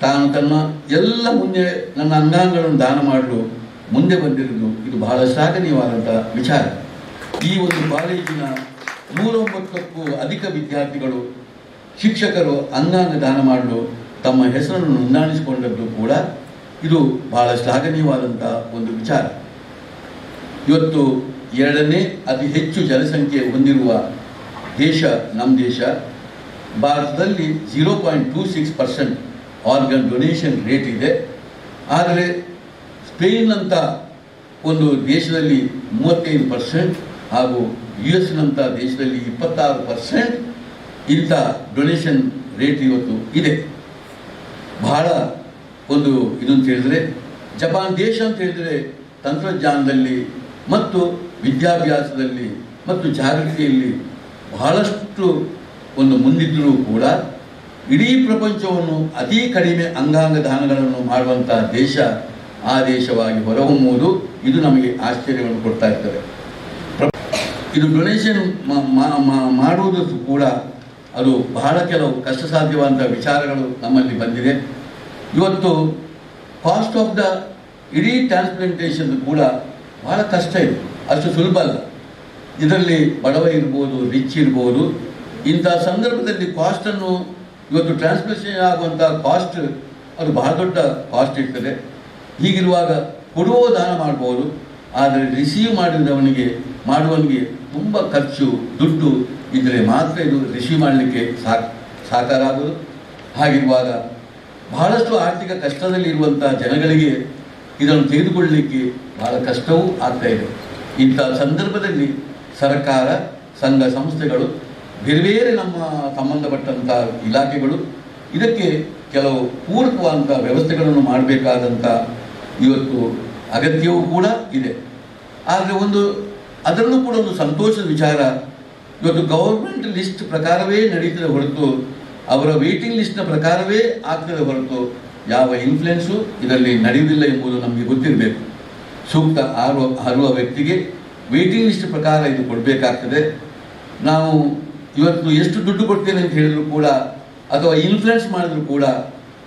Speaker 5: ತಾನು ತನ್ನ ಎಲ್ಲ ಮುಂದೆ ನನ್ನ ಅಂಗಾಂಗಗಳನ್ನು ದಾನ ಮಾಡಲು ಮುಂದೆ ಬಂದಿರುವುದು ಇದು ಬಹಳ ಶ್ಲಾಘನೀಯವಾದಂಥ ವಿಚಾರ. ಈ ಒಂದು ಕಾಲೇಜಿನ 109ಕ್ಕೂ ಅಧಿಕ ವಿದ್ಯಾರ್ಥಿಗಳು ಶಿಕ್ಷಕರು ಅಂಗಾಂಗ ದಾನ ಮಾಡಲು ತಮ್ಮ ಹೆಸರನ್ನು ನೋಂದಾಣಿಸಿಕೊಂಡದ್ದು ಕೂಡ ಇದು ಬಹಳ ಶ್ಲಾಘನೀಯವಾದಂಥ ಒಂದು ವಿಚಾರ. ಇವತ್ತು 2ನೇ ಅತಿ ಹೆಚ್ಚು ಜನಸಂಖ್ಯೆ ಹೊಂದಿರುವ ದೇಶ ನಮ್ಮ ದೇಶ. ಭಾರತದಲ್ಲಿ 0.26% ಆರ್ಗನ್ ಡೊನೇಷನ್ ರೇಟ್ ಇದೆ. ಆದರೆ ಸ್ಪೇನ್ ಅಂತ ಒಂದು ದೇಶದಲ್ಲಿ 35% ಹಾಗೂ US-ನಂಥ ದೇಶದಲ್ಲಿ 26% ಇಂಥ ಡೊನೇಷನ್ ರೇಟ್ ಇವತ್ತು ಇದೆ. ಬಹಳ ಒಂದು ಇದು ಅಂತ ಹೇಳಿದರೆ, ಜಪಾನ್ ದೇಶ ಅಂತ ಹೇಳಿದರೆ ತಂತ್ರಜ್ಞಾನದಲ್ಲಿ ಮತ್ತು ವಿದ್ಯಾಭ್ಯಾಸದಲ್ಲಿ ಮತ್ತು ಜಾಗೃತಿಯಲ್ಲಿ ಬಹಳಷ್ಟು ಒಂದು ಮುಂದಿದ್ದರೂ ಕೂಡ ಇಡೀ ಪ್ರಪಂಚವನ್ನು ಅತಿ ಕಡಿಮೆ ಅಂಗಾಂಗ ದಾನಗಳನ್ನು ಮಾಡುವಂಥ ದೇಶ ಆ ದೇಶವಾಗಿ ಹೊರಹೊಮ್ಮುವುದು ಇದು ನಮಗೆ ಆಶ್ಚರ್ಯವನ್ನು ಕೊಡ್ತಾ ಇರ್ತದೆ. ಇದು ಡೊನೇಷನ್ ಮಾಡುವುದು ಕೂಡ ಅದು ಬಹಳ ಕೆಲವು ಕಷ್ಟ ಸಾಧ್ಯವಾದಂಥ ವಿಚಾರಗಳು ನಮ್ಮಲ್ಲಿ ಬಂದಿದೆ. ಇವತ್ತು ಕಾಸ್ಟ್ ಆಫ್ ದ ಇಡೀ ಟ್ರಾನ್ಸ್ಪ್ಲಾಂಟೇಷನ್ ಕೂಡ ಬಹಳ ಕಷ್ಟ ಇದೆ, ಅಷ್ಟು ಸುಲಭ ಅಲ್ಲ. ಇದರಲ್ಲಿ ಬಡವ ಇರ್ಬೋದು, ರಿಚ್ ಇರ್ಬೋದು. ಇಂಥ ಸಂದರ್ಭದಲ್ಲಿ ಕಾಸ್ಟನ್ನು ಇವತ್ತು ಟ್ರಾನ್ಸ್ಪ್ಲಾಂಟೇಷನ್ ಆಗುವಂಥ ಕಾಸ್ಟ್ ಅದು ಬಹಳ ದೊಡ್ಡ ಕಾಸ್ಟ್ ಇರ್ತದೆ. ಹೀಗಿರುವಾಗ ಕೊಡುವ ದಾನ ಮಾಡ್ಬೋದು, ಆದರೆ ರಿಸೀವ್ ಮಾಡುವವನಿಗೆ ತುಂಬ ಖರ್ಚು ದುಡ್ಡು ಇದ್ದರೆ ಮಾತ್ರ ಇದು ರಿಸೀವ್ ಮಾಡಲಿಕ್ಕೆ ಸಾಕಾರ ಆಗೋದು. ಹಾಗಿರುವಾಗ ಬಹಳಷ್ಟು ಆರ್ಥಿಕ ಕಷ್ಟದಲ್ಲಿರುವಂಥ ಜನಗಳಿಗೆ ಇದನ್ನು ತೆಗೆದುಕೊಳ್ಳಲಿಕ್ಕೆ ಬಹಳ ಕಷ್ಟವೂ ಆಗ್ತಾ ಇದೆ. ಇಂಥ ಸಂದರ್ಭದಲ್ಲಿ ಸರ್ಕಾರ, ಸಂಘ ಸಂಸ್ಥೆಗಳು, ಬೇರೆ ಬೇರೆ ನಮ್ಮ ಸಂಬಂಧಪಟ್ಟಂಥ ಇಲಾಖೆಗಳು ಇದಕ್ಕೆ ಕೆಲವು ಪೂರಕವಾದಂಥ ವ್ಯವಸ್ಥೆಗಳನ್ನು ಮಾಡಬೇಕಾದಂಥ ಇವತ್ತು ಅಗತ್ಯವೂ ಕೂಡ ಇದೆ. ಆದರೆ ಅದರಲ್ಲೂ ಕೂಡ ಒಂದು ಸಂತೋಷದ ವಿಚಾರ, ಇವತ್ತು ಗೌರ್ಮೆಂಟ್ ಲಿಸ್ಟ್ ಪ್ರಕಾರವೇ ನಡೀತದೆ ಹೊರತು, ಅವರ ವೇಟಿಂಗ್ ಲಿಸ್ಟ್ನ ಪ್ರಕಾರವೇ ಆಗ್ತದೆ ಹೊರತು ಯಾವ ಇನ್ಫ್ಲುಯೆನ್ಸು ಇದರಲ್ಲಿ ನಡೆಯುವುದಿಲ್ಲ ಎಂಬುದು ನಮಗೆ ಗೊತ್ತಿರಬೇಕು. ಸೂಕ್ತ ಆರುವ ವ್ಯಕ್ತಿಗೆ ವೇಟಿಂಗ್ ಲಿಸ್ಟ್ ಪ್ರಕಾರ ಇದು ಕೊಡಬೇಕಾಗ್ತದೆ. ನಾವು ಇವತ್ತು ಎಷ್ಟು ದುಡ್ಡು ಕೊಡ್ತೇನೆ ಅಂತ ಹೇಳಿದ್ರು ಕೂಡ ಅಥವಾ ಇನ್ಫ್ಲುಯೆನ್ಸ್ ಮಾಡಿದ್ರು ಕೂಡ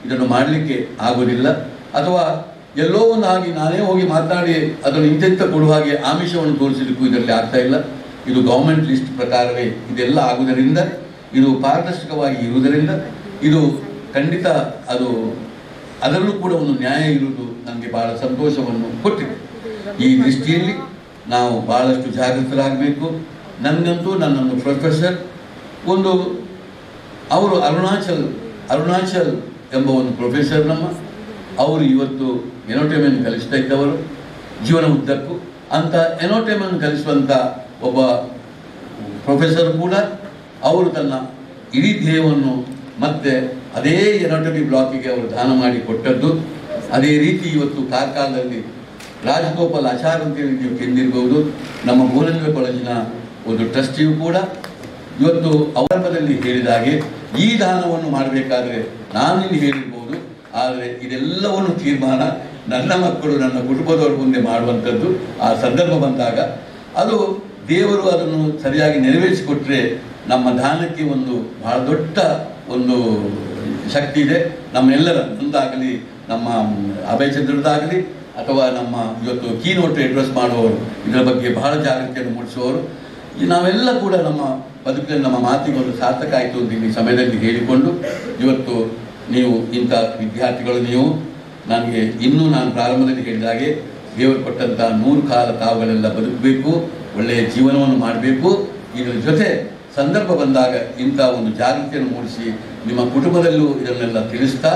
Speaker 5: ಇದನ್ನು ಮಾಡಲಿಕ್ಕೆ ಆಗೋದಿಲ್ಲ. ಅಥವಾ ಎಲ್ಲೋ ಒಂದು ಹಾಗೆ ನಾನೇ ಹೋಗಿ ಮಾತನಾಡಿ ಅದನ್ನು ಇಂತೆಂತ ಕೊಡುವ ಹಾಗೆ ಆಮಿಷವನ್ನು ತೋರಿಸಲಿಕ್ಕೂ ಇದರಲ್ಲಿ ಆಗ್ತಾ ಇಲ್ಲ. ಇದು ಗೌರ್ಮೆಂಟ್ ಲಿಸ್ಟ್ ಪ್ರಕಾರವೇ ಇದೆಲ್ಲ ಆಗುವುದರಿಂದ, ಇದು ಪಾರದರ್ಶಕವಾಗಿ ಇರುವುದರಿಂದ ಇದು ಖಂಡಿತ ಅದರಲ್ಲೂ ಕೂಡ ಒಂದು ನ್ಯಾಯ ಇರುವುದು ನನಗೆ ಬಹಳ ಸಂತೋಷವನ್ನು ಕೊಟ್ಟಿದೆ. ಈ ದೃಷ್ಟಿಯಲ್ಲಿ ನಾವು ಬಹಳಷ್ಟು ಜಾಗೃತರಾಗಬೇಕು. ನನಗಂತೂ ನನ್ನನ್ನು ಪ್ರೊಫೆಸರ್ ಅವರು ಅರುಣಾಚಲ್ ಎಂಬ ಒಂದು ಪ್ರೊಫೆಸರ್ ಅವರು ಇವತ್ತು ಎನೋಟೇಮನ್ನು ಕಲಿಸ್ತಾ ಇದ್ದವರು ಜೀವನ ಉದ್ದಕ್ಕೂ. ಅಂಥ ಎನೋಟೇಮನ್ನು ಕಲಿಸುವಂಥ ಒಬ್ಬ ಪ್ರೊಫೆಸರ್ ಕೂಡ ಅವರು ತನ್ನ ಇಡೀ ದೇಹವನ್ನು ಮತ್ತೆ ಅದೇ ಎನೋಟಮಿ ಬ್ಲಾಕಿಗೆ ಅವರು ದಾನ ಮಾಡಿ ಕೊಟ್ಟದ್ದು. ಅದೇ ರೀತಿ ಇವತ್ತು ಕಾರ್ಕಳದಲ್ಲಿ ರಾಜಗೋಪಾಲ್ ಆಚಾರ್ ಅಂತೇಳಿ ನೀವು ಕೇಳಿರ್ಬೋದು, ನಮ್ಮ ಬೋಲಂಗ ಕಾಲೇಜಿನ ಒಂದು ಟ್ರಸ್ಟಿಯು ಕೂಡ ಇವತ್ತು ಅವರಂಭದಲ್ಲಿ ಹೇಳಿದಾಗೆ ಈ ದಾನವನ್ನು ಮಾಡಬೇಕಾದ್ರೆ ನಾನಿಲ್ಲಿ ಹೇಳಿರ್ಬೋದು, ಆದರೆ ಇದೆಲ್ಲವನ್ನು ತೀರ್ಮಾನ ನನ್ನ ಮಕ್ಕಳು, ನನ್ನ ಕುಟುಂಬದವರು ಮುಂದೆ ಮಾಡುವಂಥದ್ದು. ಆ ಸಂದರ್ಭ ಬಂದಾಗ ಅದು ದೇವರು ಅದನ್ನು ಸರಿಯಾಗಿ ನೆರವೇರಿಸಿಕೊಟ್ರೆ ನಮ್ಮ ದಾನಕ್ಕೆ ಒಂದು ಬಹಳ ದೊಡ್ಡ ಒಂದು ಶಕ್ತಿ ಇದೆ. ನಮ್ಮೆಲ್ಲರ ಮುಂದಾಗಲಿ, ನಮ್ಮ ಅಭಯಚಂದ್ರದಾಗಲಿ ಅಥವಾ ನಮ್ಮ ಇವತ್ತು ಕೀನೋಟ್ ಅಡ್ರೆಸ್ ಮಾಡುವವರು, ಇದರ ಬಗ್ಗೆ ಬಹಳ ಜಾಗೃತಿಯನ್ನು ಮೂಡಿಸುವವರು, ನಾವೆಲ್ಲ ಕೂಡ ನಮ್ಮ ಬದುಕಿನಲ್ಲಿ ನಮ್ಮ ಮಾತಿಗೆ ಒಂದು ಸಾರ್ಥಕ ಆಯಿತು ಅಂತ ಈ ಸಮಯದಲ್ಲಿ ಹೇಳಿಕೊಂಡು ಇವತ್ತು ನೀವು ಇಂಥ ವಿದ್ಯಾರ್ಥಿಗಳು ನೀವು ನನಗೆ ಇನ್ನೂ ನಾನು ಪ್ರಾರಂಭದಲ್ಲಿ ಹೇಳಿದ ಹಾಗೆ ದೇವರು ಕೊಟ್ಟಂಥ 100 ಕಾಲ ತಾವುಗಳೆಲ್ಲ ಬದುಕಬೇಕು, ಒಳ್ಳೆಯ ಜೀವನವನ್ನು ಮಾಡಬೇಕು. ಇದರ ಜೊತೆ ಸಂದರ್ಭ ಬಂದಾಗ ಇಂಥ ಒಂದು ಜಾಗೃತಿಯನ್ನು ಮೂಡಿಸಿ ನಿಮ್ಮ ಕುಟುಂಬದಲ್ಲೂ ಇದನ್ನೆಲ್ಲ ತಿಳಿಸ್ತಾ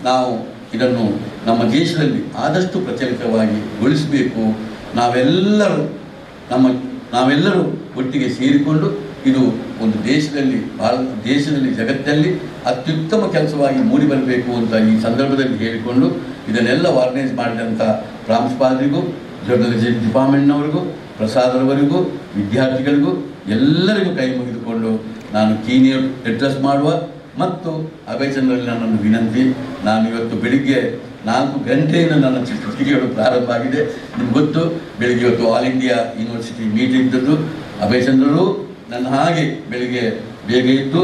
Speaker 5: ನಾವು ಇದನ್ನು ನಮ್ಮ ದೇಶದಲ್ಲಿ ಆದಷ್ಟು ಪ್ರಚಲಿತವಾಗಿ ಗೊಳಿಸಬೇಕು. ನಾವೆಲ್ಲರೂ ಒಟ್ಟಿಗೆ ಸೇರಿಕೊಂಡು ಇದು ಒಂದು ದೇಶದಲ್ಲಿ ಜಗತ್ತಲ್ಲಿ ಅತ್ಯುತ್ತಮ ಕೆಲಸವಾಗಿ ಮೂಡಿ ಬರಬೇಕು ಅಂತ ಈ ಸಂದರ್ಭದಲ್ಲಿ ಹೇಳಿಕೊಂಡು ಇದನ್ನೆಲ್ಲ ಆರ್ಗನೈಸ್ ಮಾಡಿದಂಥ ಪ್ರಾಂಶುಪಾಲರಿಗೂ, ಜರ್ನಲಿಸಮ್ ಡಿಪಾರ್ಟ್ಮೆಂಟ್ನವರಿಗೂ, ಪ್ರಸಾದರವರಿಗೂ, ವಿದ್ಯಾರ್ಥಿಗಳಿಗೂ ಎಲ್ಲರಿಗೂ ಕೈ ಮುಗಿದುಕೊಂಡು ನಾನು ಕೀನಿಯರ್ ಅಡ್ರೆಸ್ ಮಾಡುವ ಮತ್ತು ಅಭಯಚಂದ್ರಲ್ಲಿ ನನ್ನನ್ನು ವಿನಂತಿ. ನಾನು ಇವತ್ತು ಬೆಳಿಗ್ಗೆ 4 ಗಂಟೆಯಿಂದ ನನ್ನ ಚಟುವಟಿಕೆಗಳು ಪ್ರಾರಂಭ ಆಗಿದೆ. ನಿಮ್ಗೆ ಗೊತ್ತು, ಬೆಳಿಗ್ಗೆ ಇವತ್ತು ಆಲ್ ಇಂಡಿಯಾ ಯೂನಿವರ್ಸಿಟಿ ಮೀಟಿಂಗ್ ಇದ್ದದ್ದು. ಅಭಯಚಂದ್ರರು ನನ್ನ ಹಾಗೆ ಬೆಳಿಗ್ಗೆ ಬೇಗ ಇದ್ದು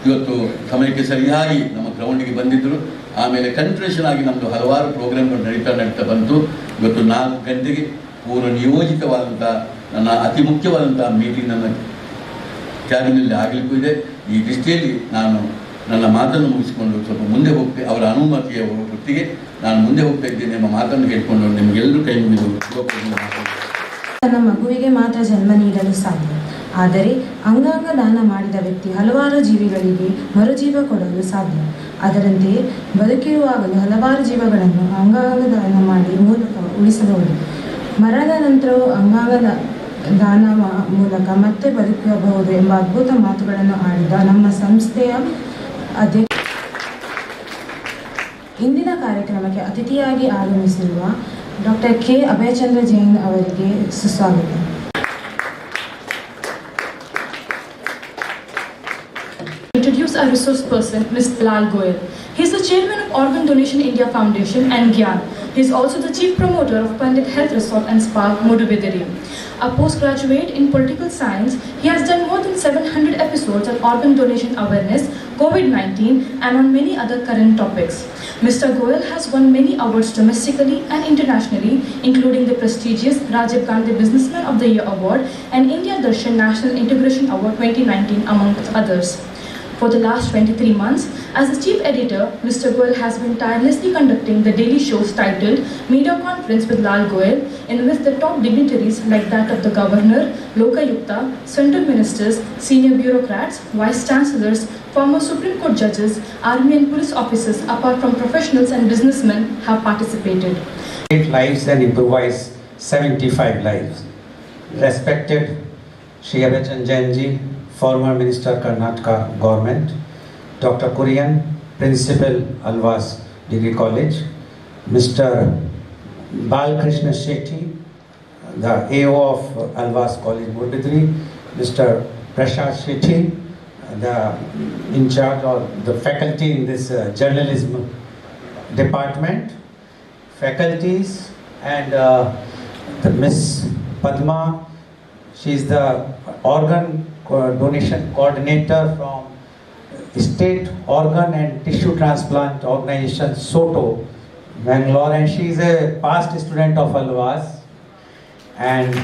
Speaker 5: ಇವತ್ತು ಸಮಯಕ್ಕೆ ಸರಿಯಾಗಿ ನಮ್ಮ ಗ್ರೌಂಡಿಗೆ ಬಂದಿದ್ದರು. ಆಮೇಲೆ ಕಂಟಿನ್ಯೂಷನ್ ಆಗಿ ನಮ್ಮದು ಹಲವಾರು ಪ್ರೋಗ್ರಾಮ್ಗಳು ನಡೀತಾ ಬಂತು. ಇವತ್ತು 4 ಗಂಟೆಗೆ ಪೂರ್ವ ನಿಯೋಜಿತವಾದಂಥ ನನ್ನ ಅತಿ ಮುಖ್ಯವಾದಂಥ ಮೀಟಿಂಗ್ ನನ್ನ ಕ್ಯಾಬಿನಲ್ಲಿ ಆಗಲಿಕ್ಕೂ ಇದೆ. ಈ ದೃಷ್ಟಿಯಲ್ಲಿ ನಾನು ನನ್ನ ಮಾತನ್ನು ಮುಗಿಸಿಕೊಂಡು ಸ್ವಲ್ಪ ಮುಂದೆ ಹೋಗ್ತೇನೆ. ಅವರ ಅನುಮತಿಯ ಹೊತ್ತಿಗೆ ನಾನು ಮುಂದೆ ಹೋಗ್ತಾ ಇದ್ದೇನೆ ಎಂಬ ಮಾತನ್ನು ಕೇಳಿಕೊಂಡು ನಿಮಗೆಲ್ಲರೂ ಕೈ ಮುಗಿದು
Speaker 1: ತನ್ನ ಮಗುವಿಗೆ ಮಾತ್ರ ಜನ್ಮ ನೀಡಲು ಸಾಧ್ಯ. ಆದರೆ ಅಂಗಾಂಗ ದಾನ ಮಾಡಿದ ವ್ಯಕ್ತಿ ಹಲವಾರು ಜೀವಿಗಳಿಗೆ ಮರುಜೀವ ಕೊಡಲು ಸಾಧ್ಯ. ಅದರಂತೆಯೇ ಬದುಕಿರುವಾಗಲೂ ಹಲವಾರು ಜೀವಗಳನ್ನು ಅಂಗಾಂಗ ದಾನ ಮಾಡಿ ಮೂಲಕ ಉಳಿಸಬಹುದು. ಮರಣದ ನಂತರವೂ ಅಂಗಾಂಗ ದಾನ ಮೂಲಕ ಮತ್ತೆ ಬದುಕಬಹುದು ಎಂಬ ಅದ್ಭುತ ಮಾತುಗಳನ್ನು ಆಡಿದ ನಮ್ಮ ಸಂಸ್ಥೆಯ ಅಧ್ಯಕ್ಷ ಇಂದಿನ ಕಾರ್ಯಕ್ರಮಕ್ಕೆ ಅತಿಥಿಯಾಗಿ ಆಗಮಿಸಿರುವ ಡಾಕ್ಟರ್ ಕೆ.ಅಭಯಚಂದ್ರ ಜೈನ್ ಅವರಿಗೆ ಸುಸ್ವಾಗತ.
Speaker 6: Introduce our resource person, Ms. Bilal Goyal. He is the chairman of Organ Donation India Foundation and GYAN. He is also the chief promoter of Pandit Health Resort and Spa, Modubidiri. A postgraduate in political science, he has done more than 700 episodes on organ donation awareness, COVID-19, and on many other current topics. Mr. Goyal has won many awards domestically and internationally, including the prestigious Rajiv Gandhi Businessman of the Year Award and India Darshan National Integration Award 2019, amongst others. For the last 23 months, as the chief editor, Mr. Goyal has been tirelessly conducting the daily shows titled Media Conference with Lal Goyal, in which the top dignitaries like that of the Governor, Lokayukta, central ministers, senior bureaucrats, vice chancellors, former Supreme Court judges, army and police officers, apart from professionals and businessmen, have participated.
Speaker 7: 8 lives and improvise 75 lives. Respected Shri Abhaychandra Jain ji, former Minister Karnataka Government, Dr. Kurian, Principal Alva'S Degree College, Mr. Balkrishna Shetty, the AO of Alva'S College Modubidiri, Mr. Prashad Shetty, the in charge of the faculty in this journalism department, faculties, and the Miss Padma. She is the organ donation coordinator from State Organ and Tissue Transplant Organization, SOTO, Bangalore, and she is a past student of Alva'S. And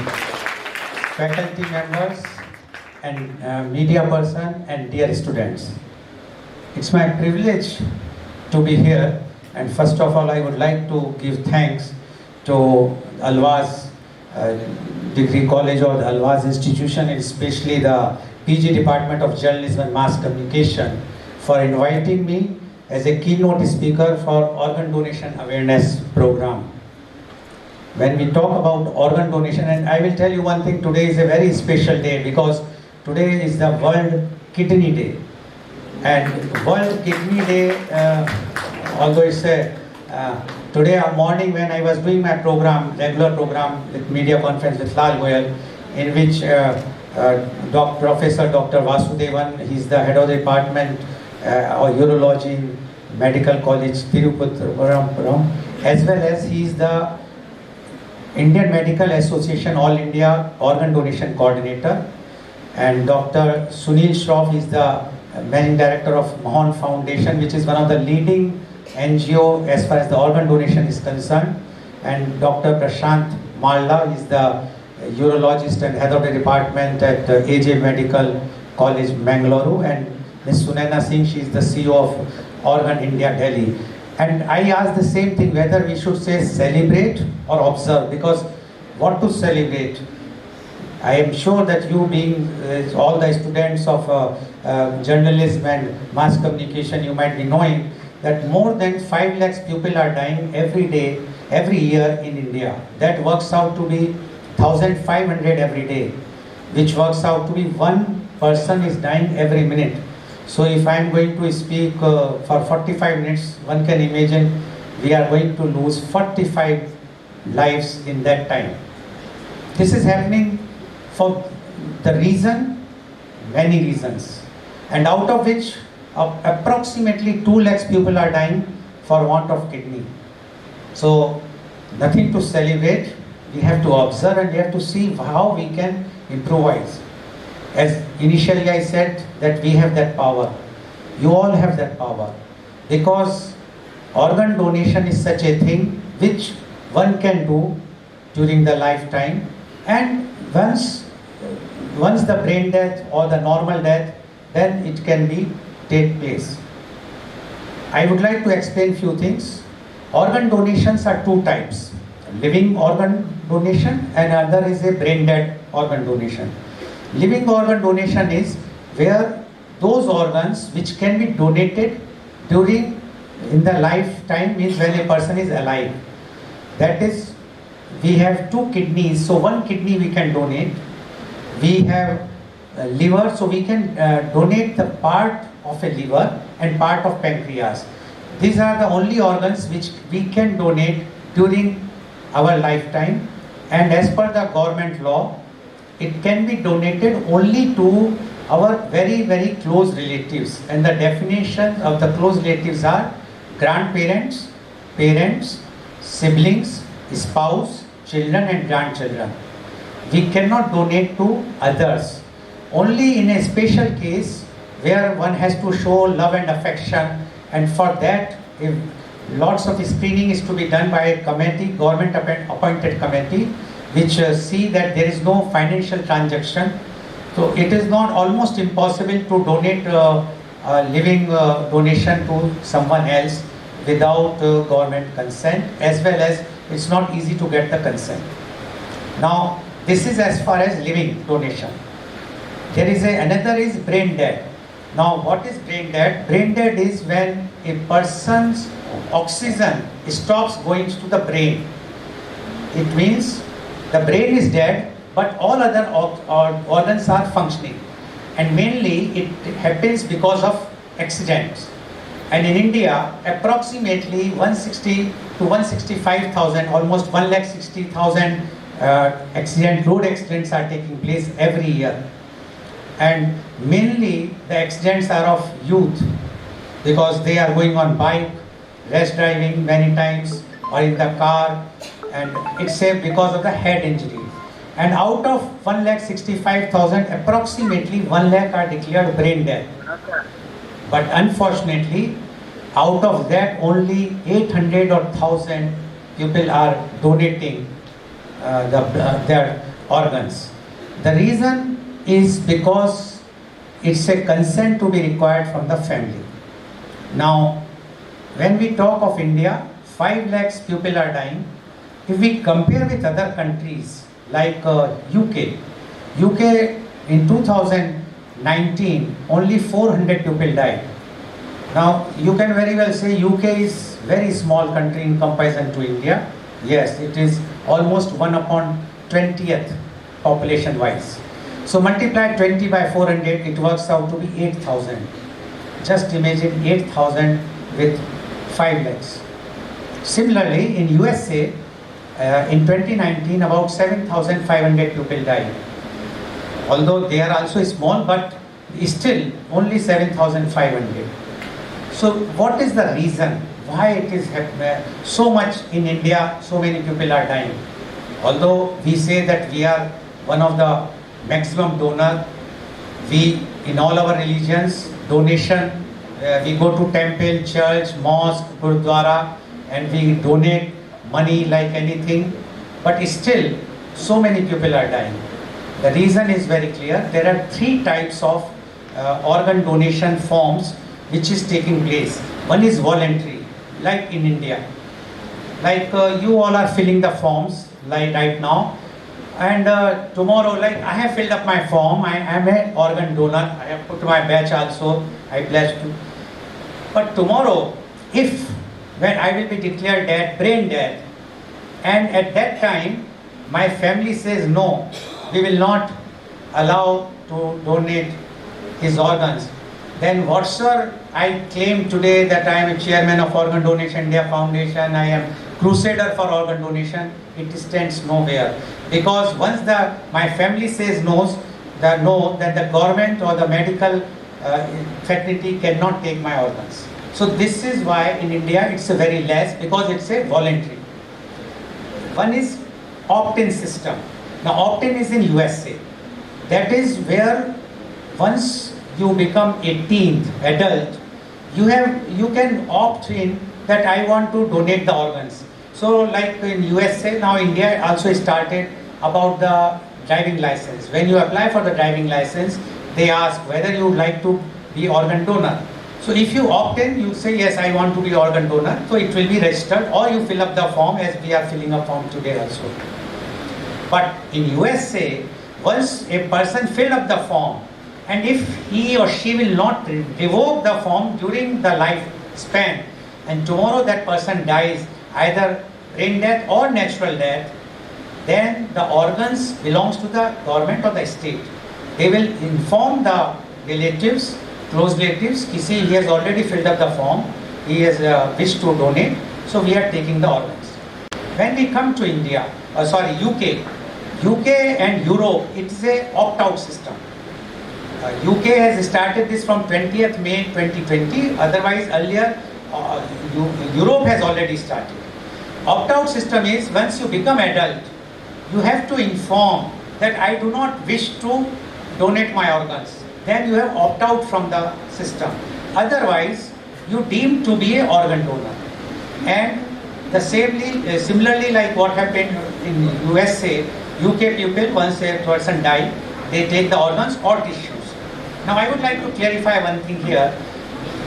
Speaker 7: faculty members and media person and dear students, it's my privilege to be here. And first of all, I would like to give thanks to Alva'S Degree College or the Alva'S Institution, and especially the PG Department of Journalism and Mass Communication, for inviting me as a keynote speaker for organ donation awareness program. When we talk about organ donation, and I will tell you one thing, today is a very special day because today is the World Kidney Day. And World Kidney Day, although it's today morning when I was doing my program, regular program with media conference with Lal Goyal, in which Professor Dr. Vasudevan, he's the head of the department of urology in Medical College Tirupati, as well as he is the Indian Medical Association All India Organ Donation Coordinator, and Dr. Sunil Shroff is the Managing Director of Mahon Foundation, which is one of the leading NGO as far as the organ donation is concerned, and Dr. Prashant Malda is the urologist and head of the department at AJ Medical College, Mangalore, and Ms. Sunaina Singh, she is the CEO of Organ India Delhi. And I asked the same thing, whether we should say celebrate or observe, because what to celebrate? I am sure that you being all the students of journalism and mass communication, you might be knowing that more than 5 lakhs people are dying every day, every year in India. That works out to be 1,500 every day, which works out to be 1 person is dying every minute. So if I am going to speak for 45 minutes, one can imagine we are going to lose 45 lives in that time. This is happening for the reason, many reasons, and out of which approximately 2 lakhs people are dying for want of kidney. So nothing to celebrate, we have to observe and we have to see how we can improvise. As initially I said that we have that power, you all have that power, because organ donation is such a thing which one can do during the lifetime, and once the brain death or the normal death, then it can be take place. I would like to explain few things. Organ donations are 2 types: living organ donation and other is a brain dead organ donation. Living organ donation is where those organs which can be donated during in the lifetime, means when a person is alive. That is, we have 2 kidneys, so 1 kidney we can donate. We have liver, so we can donate the part of a liver and part of pancreas. These are the only organs which we can donate during our lifetime, and as per the government law, it can be donated only to our very, very close relatives. And the definition of the close relatives are grandparents, parents, siblings, spouse, children and grandchildren. We cannot donate to others. Only in a special case where one has to show love and affection, and for that if lots of screening is to be done by a committee, government appointed committee, which see that there is no financial transaction. So it is not almost impossible to donate a living donation to someone else without government consent, as well as it's not easy to get the consent. Now this is as far as living donation. There is another is brain dead. Now what is brain dead? Brain dead is when a person's oxygen stops going to the brain. It means the brain is dead, but all other organs are functioning, and mainly it happens because of accidents. And in India, approximately 160 to 165,000, almost 160,000 road accidents are taking place every year. And mainly the accidents are of youth, because they are going on bike, rash driving many times, or in the car, and it's because of the head injury. And out of 165,000, approximately 1 lakh are declared brain dead. But unfortunately, out of that, only 800 or 1,000 people are donating their organs. The reason is because it's a consent to be required from the family. Now, when we talk of India, 5 lakhs people are dying. If we compare with other countries like UK in 2019, only 400 people died. Now, you can very well say UK is very small country in comparison to India. Yes, it is almost 1/20th population wise. So multiply 20 by 400, it works out to be 8,000. Just imagine 8,000 with 5 lakhs. Similarly, in USA, in 2019, about 7,500 people died. Although they are also small, but still only 7,500. So what is the reason why it is so much in India, so many people are dying? Although we say that we are one of the maximum donor, we in all our religions, donation, we go to temple, church, mosque, gurudwara, and we donate money like anything, but still so many people are dying. The reason is very clear. There are 3 types of organ donation forms which is taking place. One is voluntary, like in India. Like you all are filling the forms like right now, and tomorrow, like I have filled up my form, I am an organ donor, I have put my badge also, I pledge to. But tomorrow, if when I will be declared dead, brain dead, and at that time my family says no, we will not allow to donate his organs, then whatsoever I claim today that I am a chairman of Organ Donation India Foundation, I am crusader for organ donation, it stands nowhere. Because once my family says no, then the government or the medical fraternity cannot take my organs. So this is why in India it's a very less, because it's a voluntary. One is opt-in system. Now opt-in is in USA. That is where once you become 18th adult, you can opt in that I want to donate the organs. So like in USA, now India also started about the driving license. When you apply for the driving license, they ask whether you would like to be organ donor. So if you opt in, you say yes, I want to be organ donor, so it will be registered, or you fill up the form as we are filling a form today also. But in USA, once a person filled up the form, and if he or she will not revoke the form during the lifespan, and tomorrow that person dies, either brain death or natural death, then the organs belongs to the government or the state. They will inform the relatives, close relatives, he has already filled up the form, he has wished to donate, so we are taking the organs. When we come to India, UK and Europe, it is a opt-out system. UK has started this from 20th May 2020, otherwise earlier Europe has already started. Opt-out system is once you become adult, you have to inform that I do not wish to donate my organs. Then you have opt out from the system. Otherwise, you deem to be an organ donor. And similarly like what happened in USA, UK people, once a person died, they take the organs or tissues. Now I would like to clarify one thing here.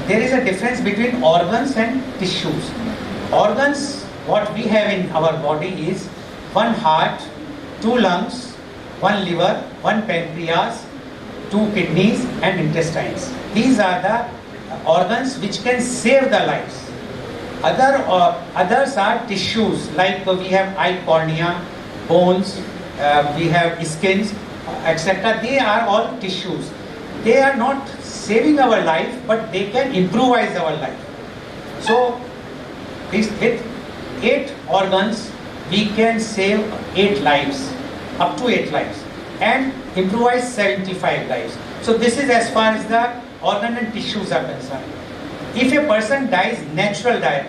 Speaker 7: There is a difference between organs and tissues. Organs, what we have in our body is one heart, 2 lungs, 1 liver, 1 pancreas, 2 kidneys and intestines. These are the organs which can save the lives. Others are tissues, like we have eye cornea, bones, we have skins, etc. They are all tissues. They are not saving our life, but they can improvise our life. So with 8 organs, we can save 8 lives, up to 8 lives, and improvise 75 lives. So this is as far as the organ and tissues are concerned. If a person dies natural death,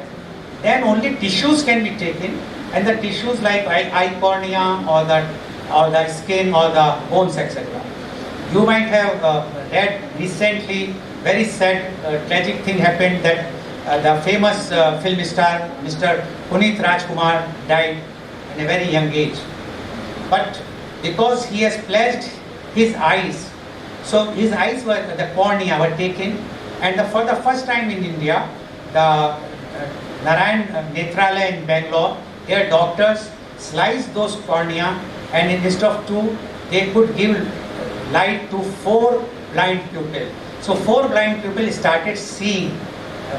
Speaker 7: then only tissues can be taken, and the tissues like eye cornea or the skin or the bones, etc. You might have read recently, very sad, tragic thing happened that the famous film star, Mr. 𝐂𝐀𝐑 𝐍𝐄𝐖𝐒 died in a very young age. But because he has pledged his eyes, so his eyes were, the cornea were taken, and for the first time in India, the Narayan Nethralaya in Bangalore, their doctors sliced those cornea, and instead of 2, they could give light to 4 blind pupils. So 4 blind pupils started seeing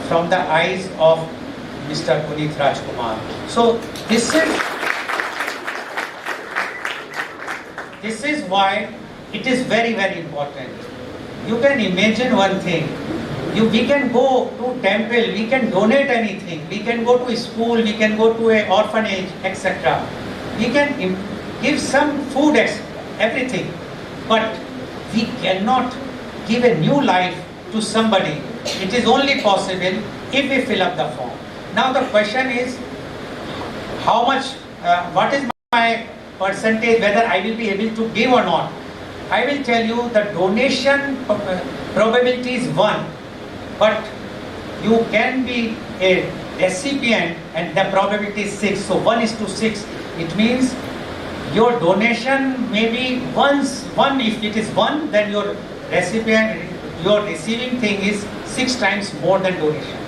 Speaker 7: from the eyes of Mr. 𝐂𝐀𝐑 𝐍𝐄𝐖𝐒. So this is why it is very, very important. You can imagine one thing. We can go to temple, we can donate anything, we can go to school, we can go to an orphanage, etc. We can give some food, everything. But we cannot give a new life to somebody. It is only possible if we fill up the form. Now the question is, how much, what is my percentage, whether I will be able to give or not? I will tell you the donation probability is 1, but you can be a recipient and the probability is 6. So 1:6. It means your donation may be 1. If it is 1, then your recipient, your receiving thing is 6 times more than donation.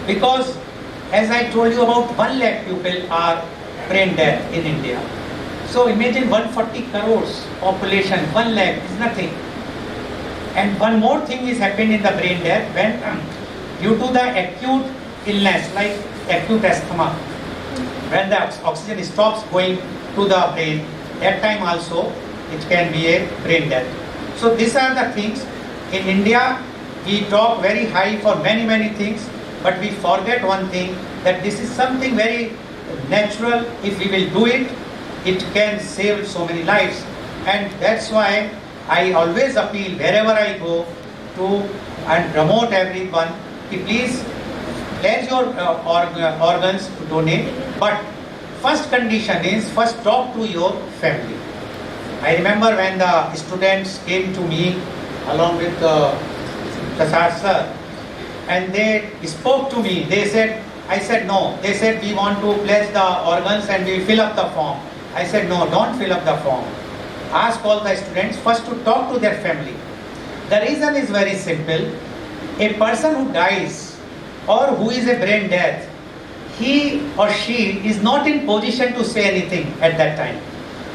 Speaker 7: Because as I told you, about 1 lakh people are brain dead in India. So imagine 140 crores population, 1 lakh is nothing. And one more thing is happened in the brain death when due to the acute illness like acute asthma, when the oxygen stops going to the brain, that time also it can be a brain death. So these are the things. In India, we talk very high for many things, but we forget one thing, that this is something very natural. If we will do it, it can save so many lives. And that's why I always appeal wherever I go to and promote everyone, please pledge your organs to donate. But first condition is, first talk to your family. I remember when the students came to me along with Prasad sir, and they spoke to me. They said, I said no. They said we want to pledge the organs and we fill up the form. I said no, don't fill up the form. Ask all the students first to talk to their family. The reason is very simple. A person who dies or who is a brain death, he or she is not in position to say anything at that time.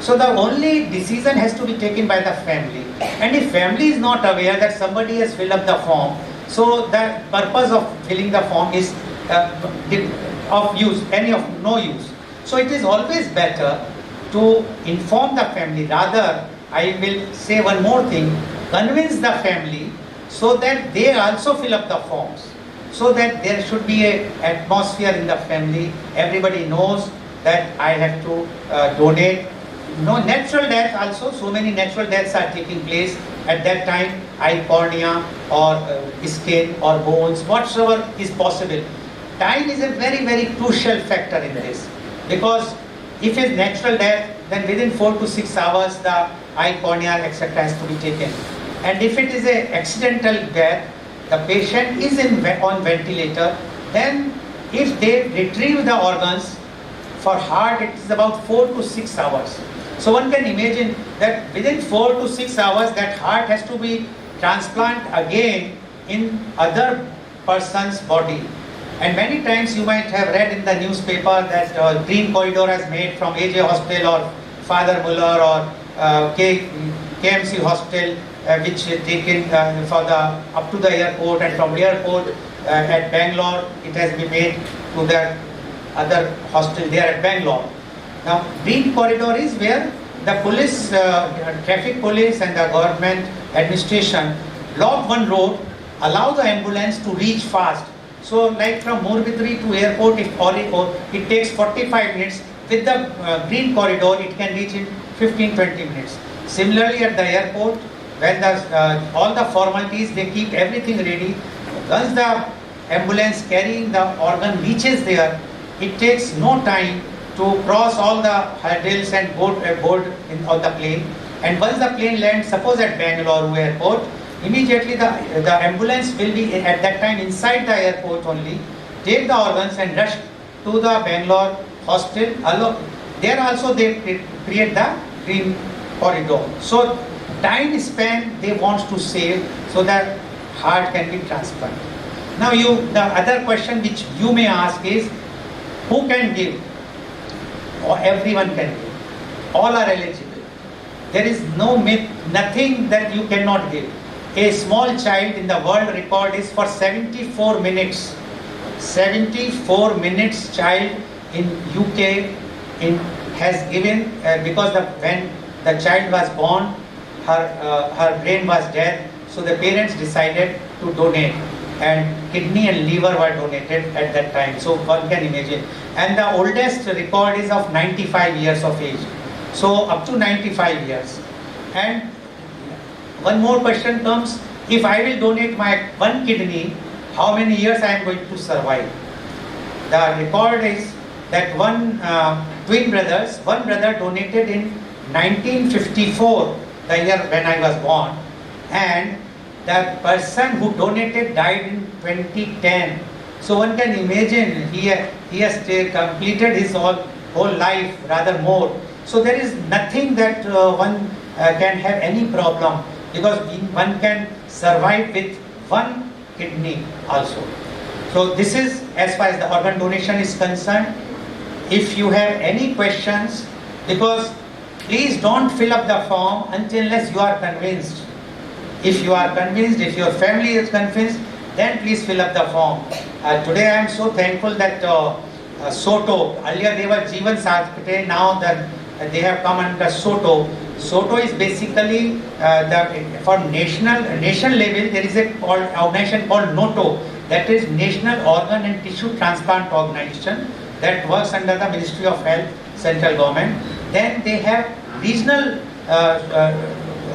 Speaker 7: So the only decision has to be taken by the family. And if family is not aware that somebody has filled up the form, so the purpose of filling the form is of use, no use. So it is always better to inform the family. Rather, I will say one more thing, convince the family so that they also fill up the forms. So that there should be an atmosphere in the family. Everybody knows that I have to donate. No natural death also, so many natural deaths are taking place at that time, eye cornea or skin or bones, whatsoever is possible. Time is a very crucial factor in this, because if it's natural death, then within 4 to 6 hours the eye cornea etc. has to be taken. And if it is an accidental death, the patient is on ventilator, then if they retrieve the organs, for heart it is about 4 to 6 hours. So one can imagine that within 4 to 6 hours that heart has to be transplanted again in other person's body. And many times you might have read in the newspaper that green corridor has made from AJ Hospital or Father Muller or 𝐂𝐀𝐑𝐔 Hospital, which is taken for the up to the airport, and from airport at Bangalore it has been made to the other hospital there at Bangalore. Now green corridor is where the police, traffic police and the government administration block one road, allow the ambulance to reach fast. So like from Morbidri to airport, it takes 45 minutes. With the green corridor, it can reach in 15-20 minutes. Similarly at the airport, when all the formalities, they keep everything ready. Once the ambulance carrying the organ reaches there, it takes no time to cross all the hurdles and board on the plane. And once the plane lands, suppose at Bangalore airport, immediately the ambulance will be at that time inside the airport only, take the organs and rush to the Bangalore hospital. There also they create the green corridor. So time span they want to save so that heart can be transplanted. Now the other question which you may ask is, who can give? Or everyone can give. All are eligible. There is no myth, nothing that you cannot give. A small child in the world record is for 74 minutes. 74 minutes child in UK has given, because when the child was born, her brain was dead, so the parents decided to donate, and kidney and liver were donated at that time. So one can imagine. And the oldest record is of 95 years of age. So up to 95 years. And one more question comes, if I will donate my one kidney, how many years I am going to survive? The record is that one brother donated in 1954, the year when I was born, and the person who donated died in 2010. So one can imagine he has completed his whole life, rather more. So there is nothing that can have any problem, because one can survive with one
Speaker 8: kidney also. So this is as far as the organ donation is concerned. If you have any questions, because please don't fill up the form unless you are convinced. If you are convinced, if your family is convinced, then please fill up the form. Today I am so thankful that SOTO, earlier they were Jeevan Sathkate, now that they have come under SOTO. SOTO is basically for nation level there is a organization called NOTO, that is National Organ and Tissue Transplant Organization, that works under the Ministry of Health, central government. Then they have regional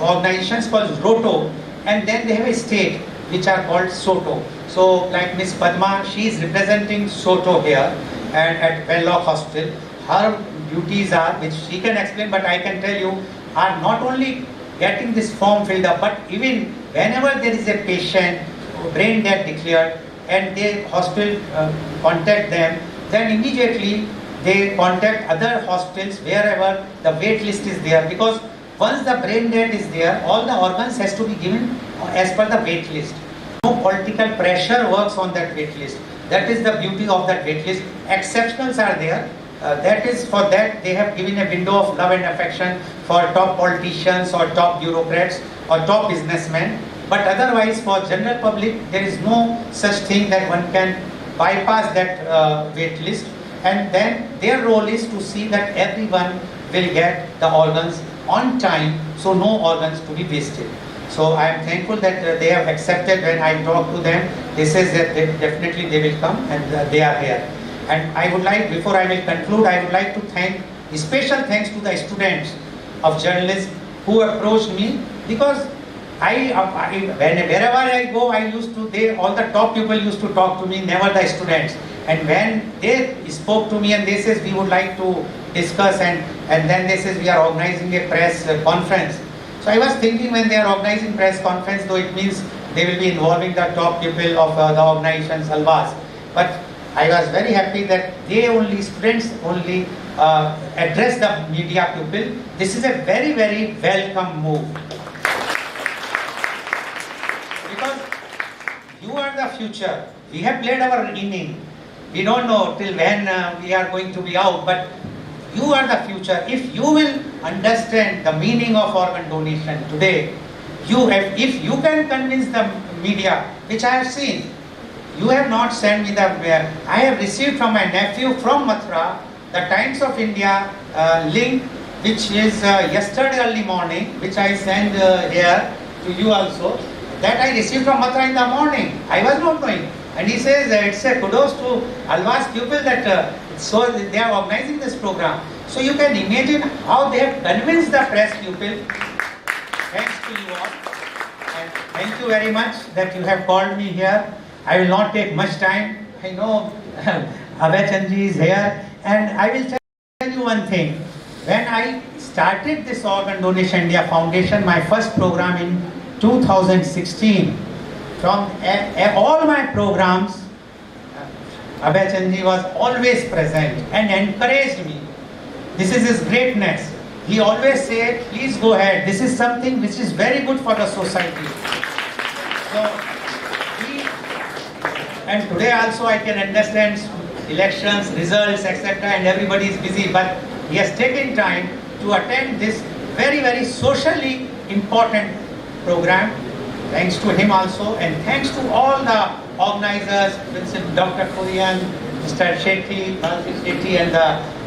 Speaker 8: organizations called ROTO, and then they have a state which are called SOTO. So like Miss Padma, she is representing SOTO here and at Wellock Hospital. Her duties are, which she can explain, but I can tell you, are not only getting this form filled up, but even whenever there is a patient, brain death declared, and the hospital contact them, then immediately they contact other hospitals wherever the wait list is there, because once the brain death is there, all the organs has to be given as per the wait list. No political pressure works on that wait list. That is the beauty of that wait list. Exceptionals are there. That is for that they have given a window of love and affection for top politicians or top bureaucrats or top businessmen. But otherwise for general public there is no such thing that one can bypass that wait list. And then their role is to see that everyone will get the organs on time, so no organs to be wasted. So I am thankful that they have accepted. When I talk to them, they say that definitely they will come, and they are here. And I would like, before I will conclude, I would like to thank, special thanks to the students of journalism who approached me, because wherever I go, all the top people used to talk to me, never the students. And when they spoke to me and they says we would like to discuss, and then they says we are organizing a press conference. So I was thinking, when they are organizing press conference, though it means they will be involving the top people of the organizations, Alva'S. But I was very happy that students only address the media people. This is a very, very welcome move. Because you are the future. We have played our inning. We don't know till when we are going to be out, but you are the future. If you will understand the meaning of organ donation today, if you can convince the media, which I have seen, you have not sent me I have received from my nephew from Mathura the Times of India link, which is yesterday early morning, which I sent here to you also, that I received from Mathura in the morning. I was not knowing. And he says it's a kudos to Alva'S people that so they are organizing this program. So you can imagine how they have convinced the press people. Thanks to you all. And thank you very much that you have called me here. I will not take much time. I know 𝐂𝐀𝐑𝐔 is here. And I will tell you one thing. When I started this Organ Donation India Foundation, my first program in 2016, from all my programs, 𝐂𝐀𝐑𝐔 was always present and encouraged me. This is his greatness. He always said, please go ahead. This is something which is very good for the society. So, and today also I can understand elections, results, etc. and everybody is busy, but he has taken time to attend this very, very socially important program. Thanks to him also, and thanks to all the organizers, Dr. Kurian, Mr. Shetty,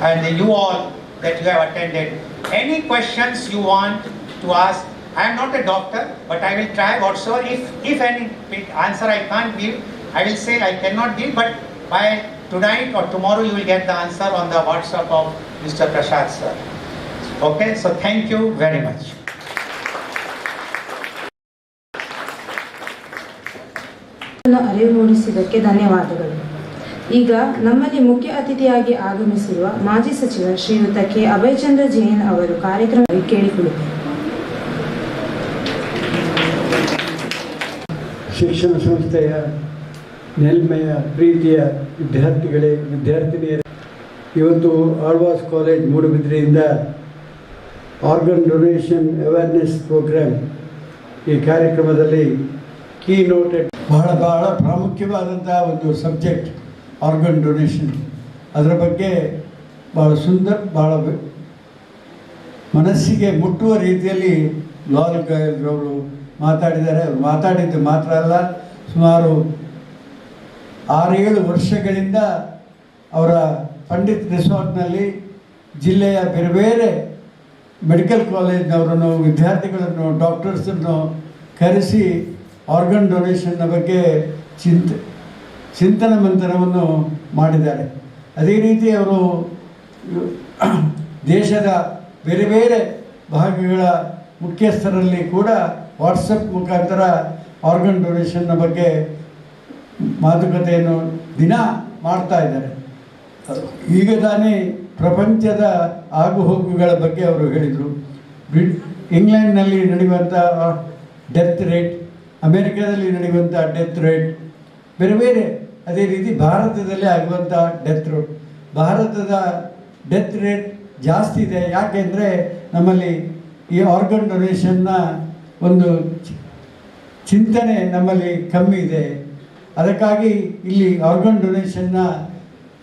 Speaker 8: and you all that you have attended. Any questions you want to ask, I am not a doctor, but I will try whatsoever. If any answer I can't give, I will say I cannot give, but by tonight or tomorrow you will get the answer on the WhatsApp of Mr. Prasad sir. Okay, so thank you very much.
Speaker 1: ಅರಿವು ಮೂಡಿಸಿದ್ದಕ್ಕೆ ಧನ್ಯವಾದಗಳು. ಈಗ ನಮ್ಮಲ್ಲಿ ಮುಖ್ಯ ಅತಿಥಿಯಾಗಿ ಆಗಮಿಸಿರುವ ಮಾಜಿ ಸಚಿವ ಶ್ರೀಯುತ 𝐂𝐀𝐑𝐔 𝐍𝐄𝐖𝐒 ಅವರು ಕಾರ್ಯಕ್ರಮದಲ್ಲಿ ಕೇಳಿಕೊಳ್ಳುತ್ತಾರೆ.
Speaker 9: ಶಿಕ್ಷಣ ಸಂಸ್ಥೆಯ ನೆಲ್ಮೆಯ ಪ್ರೀತಿಯ ವಿದ್ಯಾರ್ಥಿಗಳೇ, ವಿದ್ಯಾರ್ಥಿನಿಯರೇ, ಇವತ್ತು ಆಳ್ವಾಸ್ ಕಾಲೇಜ್ ಮೂಡುಬಿದ್ರೆಯಿಂದ ಆರ್ಗನ್ ಡೊನೇಷನ್ ಅವೇರ್ನೆಸ್ ಪ್ರೋಗ್ರಾಮ್ ಈ ಕಾರ್ಯಕ್ರಮದಲ್ಲಿ ಕೀ ನೋಟೆಡ್ ಬಹಳ ಪ್ರಾಮುಖ್ಯವಾದಂಥ ಒಂದು ಸಬ್ಜೆಕ್ಟ್ ಆರ್ಗನ್ ಡೊನೇಷನ್. ಅದರ ಬಗ್ಗೆ ಭಾಳ ಭಾಳ ಮನಸ್ಸಿಗೆ ಮುಟ್ಟುವ ರೀತಿಯಲ್ಲಿ ಲಾಲ್ ಗೋಯಲ್ರವರು ಮಾತಾಡಿದ್ದಾರೆ. ಅವರು ಮಾತಾಡಿದ್ದು ಮಾತ್ರ ಅಲ್ಲ, ಸುಮಾರು 6-7 ವರ್ಷಗಳಿಂದ ಅವರ ಪಂಡಿತ್ ರಿಸಾರ್ಟ್ನಲ್ಲಿ ಜಿಲ್ಲೆಯ ಬೇರೆ ಬೇರೆ ಮೆಡಿಕಲ್ ಕಾಲೇಜ್ನವರನ್ನು, ವಿದ್ಯಾರ್ಥಿಗಳನ್ನು, ಡಾಕ್ಟರ್ಸನ್ನು ಕರೆಸಿ ಆರ್ಗನ್ ಡೊನೇಷನ್ನ ಬಗ್ಗೆ ಚಿಂತನ ಮಂಥನವನ್ನು ಮಾಡಿದ್ದಾರೆ. ಅದೇ ರೀತಿ ಅವರು ದೇಶದ ಬೇರೆ ಬೇರೆ ಭಾಗಗಳ ಮುಖ್ಯಸ್ಥರಲ್ಲಿ ಕೂಡ ವಾಟ್ಸಪ್ ಮುಖಾಂತರ ಆರ್ಗನ್ ಡೊನೇಷನ್ನ ಬಗ್ಗೆ ಮಾತುಕತೆಯನ್ನು ದಿನ ಮಾಡ್ತಾ ಇದ್ದಾರೆ. ಈಗ ತಾನೇ ಪ್ರಪಂಚದ ಆಗುಹೋಗುಗಳ ಬಗ್ಗೆ ಅವರು ಹೇಳಿದರು. ಇಂಗ್ಲೆಂಡ್ನಲ್ಲಿ ನಡೆಯುವಂಥ ಡೆತ್ ರೇಟ್, ಅಮೇರಿಕಾದಲ್ಲಿ ನಡೆಯುವಂಥ ಡೆತ್ ರೇಟ್ ಬೇರೆ ಬೇರೆ, ಅದೇ ರೀತಿ ಭಾರತದಲ್ಲಿ ಆಗುವಂಥ ಡೆತ್ ರೇಟ್. ಭಾರತದ ಡೆತ್ ರೇಟ್ ಜಾಸ್ತಿ ಇದೆ. ಯಾಕೆಂದರೆ ನಮ್ಮಲ್ಲಿ ಈ ಆರ್ಗನ್ ಡೊನೇಷನ್ನ ಒಂದು ಚಿಂತನೆ ನಮ್ಮಲ್ಲಿ ಕಮ್ಮಿ ಇದೆ. ಅದಕ್ಕಾಗಿ ಇಲ್ಲಿ ಆರ್ಗನ್ ಡೊನೇಷನ್ನ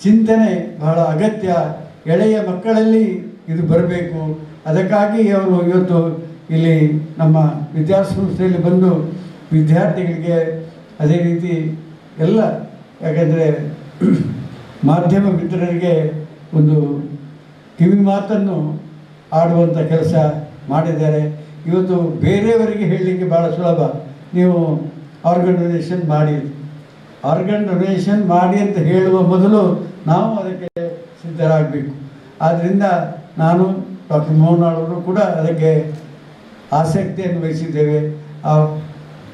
Speaker 9: ಚಿಂತನೆ ಬಹಳ ಅಗತ್ಯ. ಎಳೆಯ ಮಕ್ಕಳಲ್ಲಿ ಇದು ಬರಬೇಕು. ಅದಕ್ಕಾಗಿ ಅವರು ಇವತ್ತು ಇಲ್ಲಿ ನಮ್ಮ ವಿದ್ಯಾಸಂಸ್ಥೆಯಲ್ಲಿ ಬಂದು ವಿದ್ಯಾರ್ಥಿಗಳಿಗೆ, ಅದೇ ರೀತಿ ಎಲ್ಲ, ಯಾಕೆಂದರೆ ಮಾಧ್ಯಮ ಮಿತ್ರರಿಗೆ ಒಂದು ಕಿವಿ ಮಾತನ್ನು ಆಡುವಂಥ ಕೆಲಸ ಮಾಡಿದ್ದಾರೆ. ಇವತ್ತು ಬೇರೆಯವರಿಗೆ ಹೇಳಲಿಕ್ಕೆ ಭಾಳ ಸುಲಭ, ನೀವು ಆರ್ಗನ್ ಡೊನೇಷನ್ ಮಾಡಿ ಅಂತ ಹೇಳುವ ಮೊದಲು ನಾವು ಅದಕ್ಕೆ ಸಿದ್ಧರಾಗಬೇಕು. ಆದ್ದರಿಂದ ನಾನು ಡಾಕ್ಟರ್ ಮೋಹನ್ ಅವರು ಕೂಡ ಅದಕ್ಕೆ ಆಸಕ್ತಿಯನ್ನು ವಹಿಸಿದ್ದೇವೆ. ಆ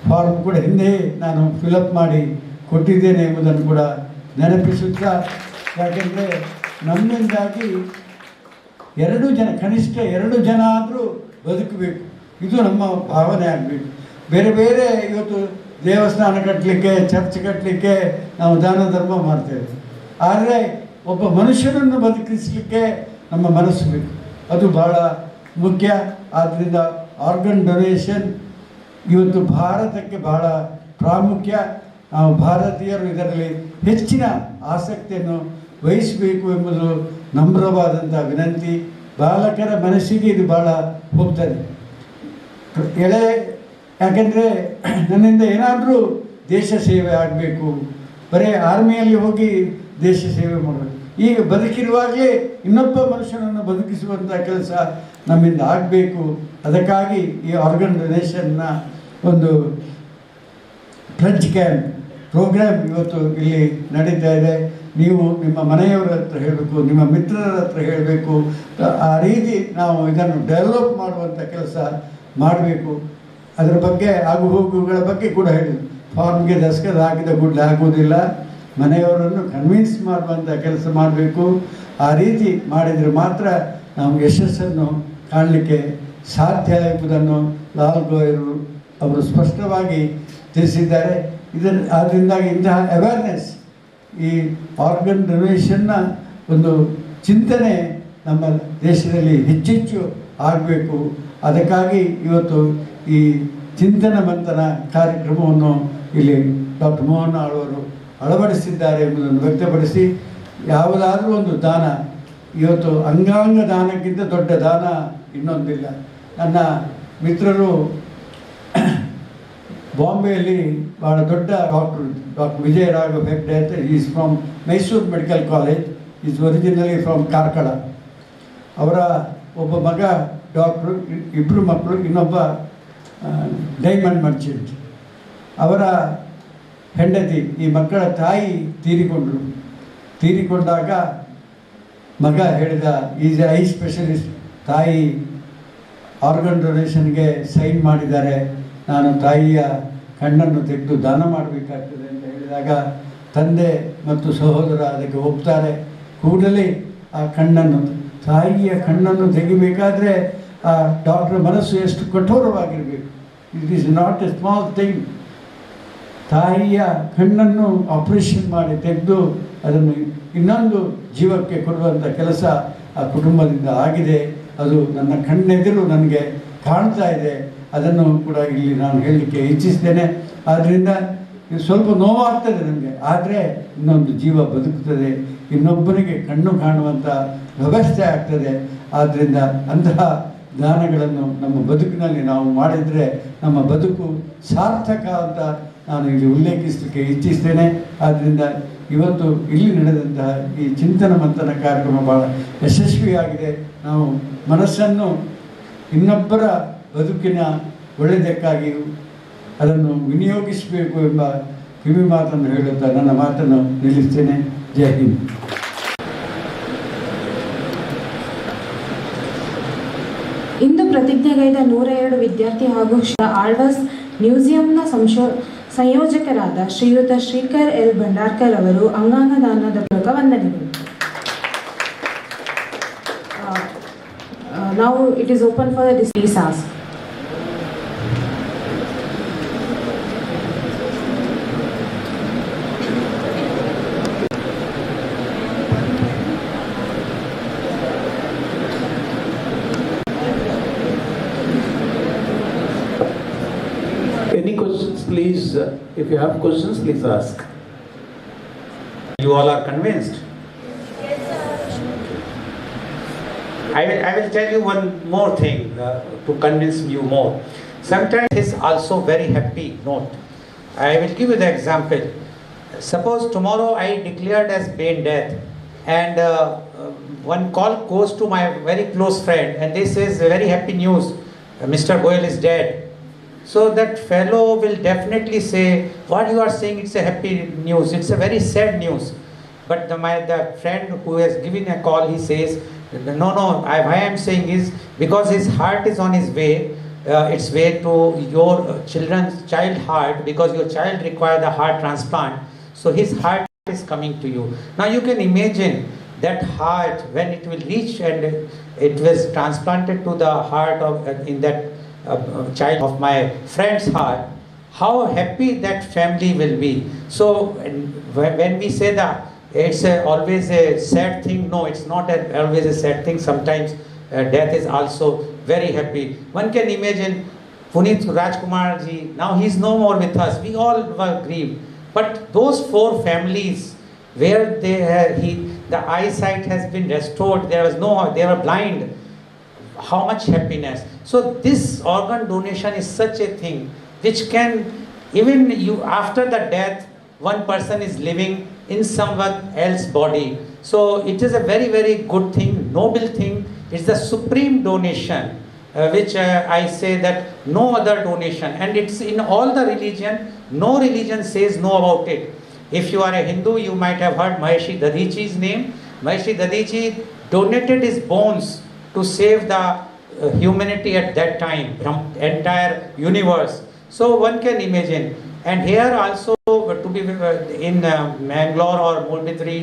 Speaker 9: ಫಾರ್ಮ್ ಕೂಡ ಹಿಂದೆ ನಾನು ಫಿಲಪ್ ಮಾಡಿ ಕೊಟ್ಟಿದ್ದೇನೆ ಎಂಬುದನ್ನು ಕೂಡ ನೆನಪಿಸುತ್ತಾ, ಯಾಕೆಂದರೆ ನಮ್ಮಿಂದಾಗಿ 2 ಜನ, ಕನಿಷ್ಠ 2 ಜನ ಆದರೂ ಬದುಕಬೇಕು, ಇದು ನಮ್ಮ ಭಾವನೆ ಆಗಬೇಕು. ಬೇರೆ ಬೇರೆ ಇವತ್ತು ದೇವಸ್ಥಾನ ಕಟ್ಟಲಿಕ್ಕೆ, ಚರ್ಚ್ ಕಟ್ಟಲಿಕ್ಕೆ ನಾವು ದಾನ ಧರ್ಮ ಮಾಡ್ತೇವೆ. ಆದರೆ ಒಬ್ಬ ಮನುಷ್ಯನನ್ನು ಬದುಕಿಸಲಿಕ್ಕೆ ನಮ್ಮ ಮನಸ್ಸು ಬೇಕು, ಅದು ಬಹಳ ಮುಖ್ಯ. ಆದ್ದರಿಂದ ಆರ್ಗನ್ ಡೊನೇಷನ್ ಇವತ್ತು ಭಾರತಕ್ಕೆ ಬಹಳ ಪ್ರಾಮುಖ್ಯ. ನಾವು ಭಾರತೀಯರು ಇದರಲ್ಲಿ ಹೆಚ್ಚಿನ ಆಸಕ್ತಿಯನ್ನು ವಹಿಸಬೇಕು ಎಂಬುದು ನಮ್ರವಾದಂಥ ವಿನಂತಿ. ಬಾಲಕರ ಮನಸ್ಸಿಗೆ ಇದು ಭಾಳ ಹೋಗ್ತದೆ. ಯಾಕೆಂದರೆ ನನ್ನಿಂದ ಏನಾದರೂ ದೇಶ ಸೇವೆ ಆಗಬೇಕು, ಬರೀ ಆರ್ಮಿಯಲ್ಲಿ ಹೋಗಿ ದೇಶ ಸೇವೆ ಮಾಡಬೇಕು. ಈಗ ಬದುಕಿರುವಾಗಲೇ ಇನ್ನೊಬ್ಬ ಮನುಷ್ಯನನ್ನು ಬದುಕಿಸುವಂಥ ಕೆಲಸ ನಮ್ಮಿಂದ ಆಗಬೇಕು. ಅದಕ್ಕಾಗಿ ಈ ಆರ್ಗನ್ ಡೊನೇಷನ್ನ ಒಂದು ಪ್ಲಡ್ಜ್ ಕ್ಯಾಂಪ್ ಪ್ರೋಗ್ರಾಮ್ ಇವತ್ತು ಇಲ್ಲಿ ನಡೀತಾ ಇದೆ. ನೀವು ನಿಮ್ಮ ಮನೆಯವರ ಹತ್ರ ಹೇಳಬೇಕು, ನಿಮ್ಮ ಮಿತ್ರರ ಹತ್ರ ಹೇಳಬೇಕು. ಆ ರೀತಿ ನಾವು ಇದನ್ನು ಡೆವಲಪ್ ಮಾಡುವಂಥ ಕೆಲಸ ಮಾಡಬೇಕು. ಅದರ ಬಗ್ಗೆ ಆಗುಹೋಗುಗಳ ಬಗ್ಗೆ ಕೂಡ ಹೇಳಿ, ಫಾರ್ಮ್ಗೆ ದಸ್ಕತ್ ಹಾಕಿದ ಕೂಡಲೇ ಆಗುವುದಿಲ್ಲ, ಮನೆಯವರನ್ನು ಕನ್ವಿನ್ಸ್ ಮಾಡುವಂಥ ಕೆಲಸ ಮಾಡಬೇಕು. ಆ ರೀತಿ ಮಾಡಿದರೆ ಮಾತ್ರ ನಾವು ಯಶಸ್ಸನ್ನು ಕಾಣಲಿಕ್ಕೆ ಸಾಧ್ಯ ಎಂಬುದನ್ನು ಲಾಲ್ ಗೋಯಲ್ ಅವರು ಸ್ಪಷ್ಟವಾಗಿ ತಿಳಿಸಿದ್ದಾರೆ. ಆದ್ದರಿಂದಾಗಿ ಇಂತಹ ಅವೇರ್ನೆಸ್, ಈ ಆರ್ಗನ್ ಡೊನೇಷನ್ನ ಒಂದು ಚಿಂತನೆ ನಮ್ಮ ದೇಶದಲ್ಲಿ ಹೆಚ್ಚೆಚ್ಚು ಆಗಬೇಕು. ಅದಕ್ಕಾಗಿ ಇವತ್ತು ಈ ಚಿಂತನ ಮಂಥನ ಕಾರ್ಯಕ್ರಮವನ್ನು ಇಲ್ಲಿ ಡಾಕ್ಟರ್ ಮೋಹನ್ ಅವರು ಅಳವಡಿಸಿದ್ದಾರೆ ಎಂಬುದನ್ನು ವ್ಯಕ್ತಪಡಿಸಿ, ಯಾವುದಾದ್ರೂ ಒಂದು ದಾನ, ಇವತ್ತು ಅಂಗಾಂಗ ದಾನಕ್ಕಿಂತ ದೊಡ್ಡ ದಾನ ಇನ್ನೊಂದಿಲ್ಲ. ನನ್ನ ಮಿತ್ರರು ಬಾಂಬೆಯಲ್ಲಿ ಭಾಳ ದೊಡ್ಡ ಡಾಕ್ಟರ್ ವಿಜಯ ರಾಘವ್ ಹೆಗ್ಡೆ ಅಂತ, is from Mysuru medical college, is originally from Karkala. ಅವರ ಒಬ್ಬ ಮಗ ಡಾಕ್ಟ್ರು, 2 ಮಕ್ಕಳು, ಇನ್ನೊಬ್ಬ ಡೈಮಂಡ್ ಮರ್ಚೆಂಟ್. ಅವರ ಹೆಂಡತಿ, ಈ ಮಕ್ಕಳ ತಾಯಿ ತೀರಿಕೊಂಡಾಗ ಮಗ ಹೇಳಿದ, ಈಸ್ ಐ ಸ್ಪೆಷಲಿಸ್ಟ್, ತಾಯಿ ಆರ್ಗನ್ ಡೊನೇಷನ್ಗೆ ಸೈನ್ ಮಾಡಿದ್ದಾರೆ, ನಾನು ತಾಯಿಯ ಕಣ್ಣನ್ನು ತೆಗೆದು ದಾನ ಮಾಡಬೇಕಾಗ್ತದೆ ಅಂತ ಹೇಳಿದಾಗ ತಂದೆ ಮತ್ತು ಸಹೋದರ ಅದಕ್ಕೆ ಒಪ್ತಾರೆ. ಕೂಡಲೇ ಆ ತಾಯಿಯ ಕಣ್ಣನ್ನು ತೆಗಿಬೇಕಾದ್ರೆ ಆ ಡಾಕ್ಟರ್ ಮನಸ್ಸು ಎಷ್ಟು ಕಠೋರವಾಗಿರಬೇಕು. It is not a small thing. ತಾಯಿಯ ಕಣ್ಣನ್ನು ಆಪರೇಷನ್ ಮಾಡಿ ತೆಗೆದು ಅದನ್ನು ಇನ್ನೊಂದು ಜೀವಕ್ಕೆ ಕೊಡುವಂಥ ಕೆಲಸ ಆ ಕುಟುಂಬದಿಂದ ಆಗಿದೆ. ಅದು ನನ್ನ ಕಣ್ಣೆದುರು ನನಗೆ ಕಾಣ್ತಾ ಇದೆ. ಅದನ್ನು ಕೂಡ ಇಲ್ಲಿ ನಾನು ಹೇಳಲಿಕ್ಕೆ ಇಚ್ಛಿಸ್ತೇನೆ. ಆದ್ದರಿಂದ ಸ್ವಲ್ಪ ನೋವಾಗ್ತದೆ ನಮಗೆ, ಆದರೆ ಇನ್ನೊಂದು ಜೀವ ಬದುಕುತ್ತದೆ, ಇನ್ನೊಬ್ಬರಿಗೆ ಕಣ್ಣು ಕಾಣುವಂಥ ವ್ಯವಸ್ಥೆ ಆಗ್ತದೆ. ಆದ್ದರಿಂದ ಅಂತಹ ದಾನಗಳನ್ನು ನಮ್ಮ ಬದುಕಿನಲ್ಲಿ ನಾವು ಮಾಡಿದರೆ ನಮ್ಮ ಬದುಕು ಸಾರ್ಥಕ ಅಂತ ನಾನು ಇಲ್ಲಿ ಉಲ್ಲೇಖಿಸಲಿಕ್ಕೆ ಇಚ್ಛಿಸ್ತೇನೆ. ಆದ್ದರಿಂದ ಇವತ್ತು ಇಲ್ಲಿ ನಡೆದಂತಹ ಈ ಚಿಂತನ ಮಂಥನ ಕಾರ್ಯಕ್ರಮ ಭಾಳ ಯಶಸ್ವಿಯಾಗಿದೆ. ನಾವು ಮನಸ್ಸನ್ನು ಇನ್ನೊಬ್ಬರ ಬದುಕಿನ ಒಳ್ಳೆಯದಕ್ಕಾಗಿಯೂ ಅದನ್ನು ವಿನಿಯೋಗಿಸಬೇಕು ಎಂಬ ಕಿವಿ ಮಾತನ್ನು ಹೇಳುತ್ತಾ ನನ್ನ ಮಾತನ್ನು ನಿಲ್ಲಿಸ್ತೇನೆ. ಜೈ ಹಿಂದ್.
Speaker 1: ಇಂದು ಪ್ರತಿಜ್ಞೆಗೈದ 102 ವಿದ್ಯಾರ್ಥಿ ಹಾಗೂ ಆಳ್ವಾಸ್ ಮ್ಯೂಸಿಯಂನ ಸಂಯೋಜಕರಾದ ಶ್ರೀಯುತ ಶ್ರೀಕರ್ ಎಲ್ ಭಂಡಾರ್ಕರ್ ಅವರು ಅಂಗಾಂಗ ದಾನದ ಮೂಲಕ ವಂದನೆಗಳು. Now it is open for the discussion.
Speaker 7: Any questions, please? If you have questions, please ask.
Speaker 8: You all are convinced? I will tell you one more thing to convince you more. Sometimes it is also very happy note. I will give you the example. Suppose tomorrow I declared as brain death, and one call goes to my very close friend, and this is very happy news. Mr. Goyal is dead. So that fellow will definitely say, what you are saying, it's a happy news. It's a very sad news. But the friend who has given a call, he says, no, why I am saying is because his heart is on his way, its way to your child heart, because your child requires the heart transplant. So his heart is coming to you. Now you can imagine that heart when it will reach and it was transplanted to the heart of in that child of my friend's heart, how happy that family will be. So when we say that it's always a sad thing, no, it's not always a sad thing. Sometimes death is also very happy. One can imagine Puneet Rajkumar ji, now he's no more with us. We all were grieved. But those 4 families where the eyesight has been restored, they were blind. How much happiness. So this organ donation is such a thing which can, even you after the death, one person is living in someone else's body. So it is a very, very good thing, noble thing. It's the supreme donation, which I say that no other donation, and it's in all the religion, no religion says no about it. If you are a Hindu, you might have heard Maharishi Dadiji's name. Maharishi Dadiji donated his bones to save the humanity at that time, from entire universe. So one can imagine. And here also to be in Mangalore or Moorbidri,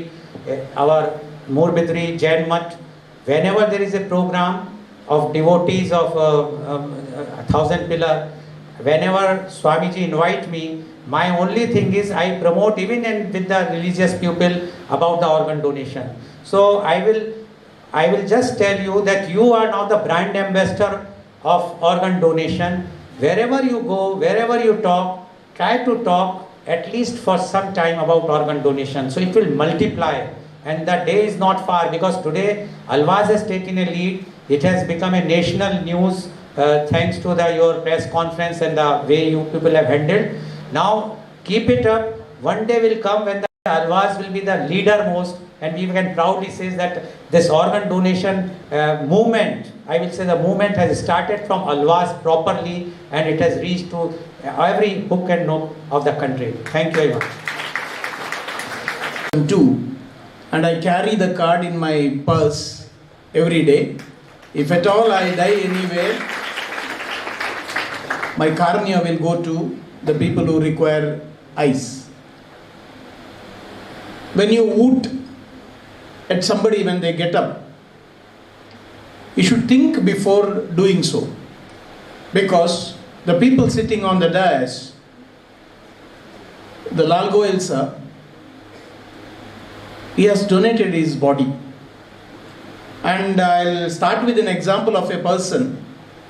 Speaker 8: our Moorbidri Jain Mutt, whenever there is a program of devotees of 1000 Pillar, whenever Swamiji invite me, my only thing is I promote even with the religious people about the organ donation. So I will just tell you that you are now the brand ambassador of organ donation. Wherever you go, wherever you talk, try to talk at least for some time about organ donation. So it will multiply, and the day is not far, because today Alva'S has taken a lead. It has become a national news thanks to your press conference and the way you people have handled. Now keep it up. One day will come when the Alva'S will be the leader most, and we can proudly say that this organ donation movement, I will say the movement has started from Alva'S properly, and it has reached to every hook and nook of the country. Thank you very much.
Speaker 10: And I carry the card in my purse every day. If at all I die anywhere, my carnia will go to the people who require eyes. When you woot at somebody when they get up, you should think before doing so, because the people sitting on the dais, the 𝐂𝐀𝐑𝐔 𝐍𝐄𝐿, he has donated his body. And I'll start with an example of a person,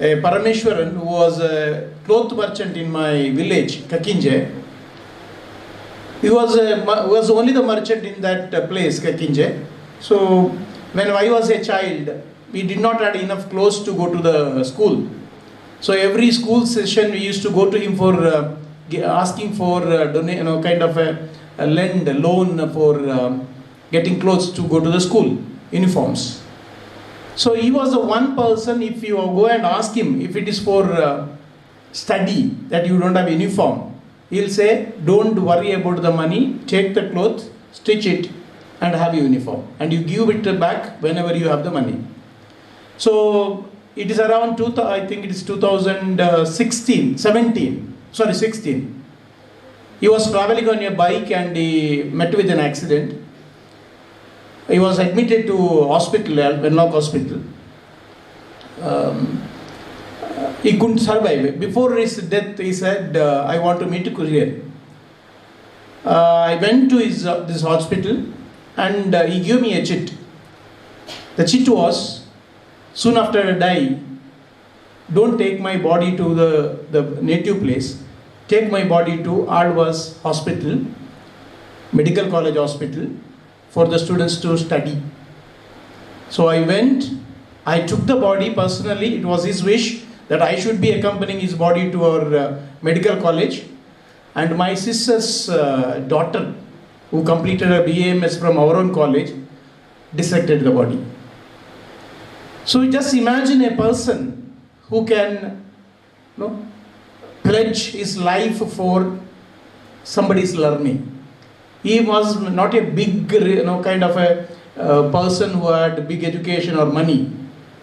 Speaker 10: a Parameshwaran, who was a cloth merchant in my village, 𝐂𝐀𝐑𝐔 𝐍𝐄𝐖𝐒. He was only the merchant in that place, 𝐂𝐀𝐑𝐔. So when I was a child, we did not have enough clothes to go to the school. So every school session we used to go to him for asking for kind of a loan for getting clothes to go to the school, uniforms. So he was the one person, if you go and ask him if it is for study that you don't have uniform, he'll say, don't worry about the money, take the clothes, stitch it and have a uniform. And you give it back whenever you have the money. So it is around, I think it is 16. He was traveling on a bike and he met with an accident. He was admitted to hospital, Venlock Hospital. He couldn't survive. Before his death, he said, I want to meet Kurian. I went to this hospital and he gave me a chit. The chit was, soon after I die, don't take my body to the native place. Take my body to Alva'S hospital, medical college hospital, for the students to study. So I went, I took the body personally. It was his wish that I should be accompanying his body to our medical college. And my sister's daughter, who completed her BAMS from our own college, dissected the body. So just imagine a person who can pledge his life for somebody's learning. He was not a big kind of a person who had big education or money,